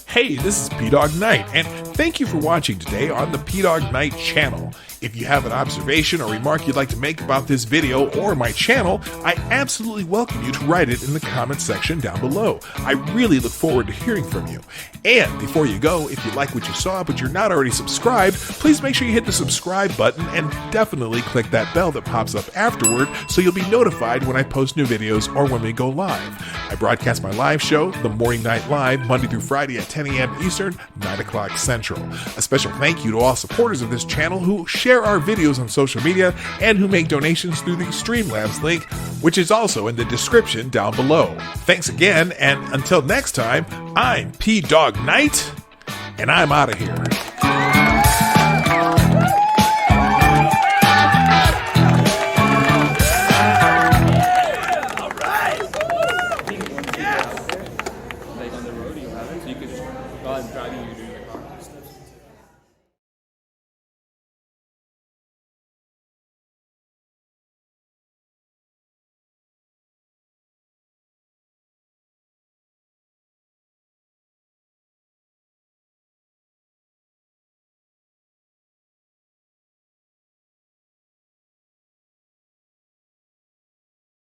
Hey, this is P Dog Knight, and thank you for watching today on the P Dog Knight channel. If you have an observation or remark you'd like to make about this video or my channel, I absolutely welcome you to write it in the comments section down below. I really look forward to hearing from you. And before you go, if you like what you saw but you're not already subscribed, please make sure you hit the subscribe button and definitely click that bell that pops up afterward so you'll be notified when I post new videos or when we go live. I broadcast my live show, The Morning Night Live, Monday through Friday at 10 a.m. Eastern, 9 o'clock Central. A special thank you to all supporters of this channel who share our videos on social media and who make donations through the Streamlabs link, which is also in the description down below. Thanks again, and until next time, I'm P Dog Knight, and I'm out of here.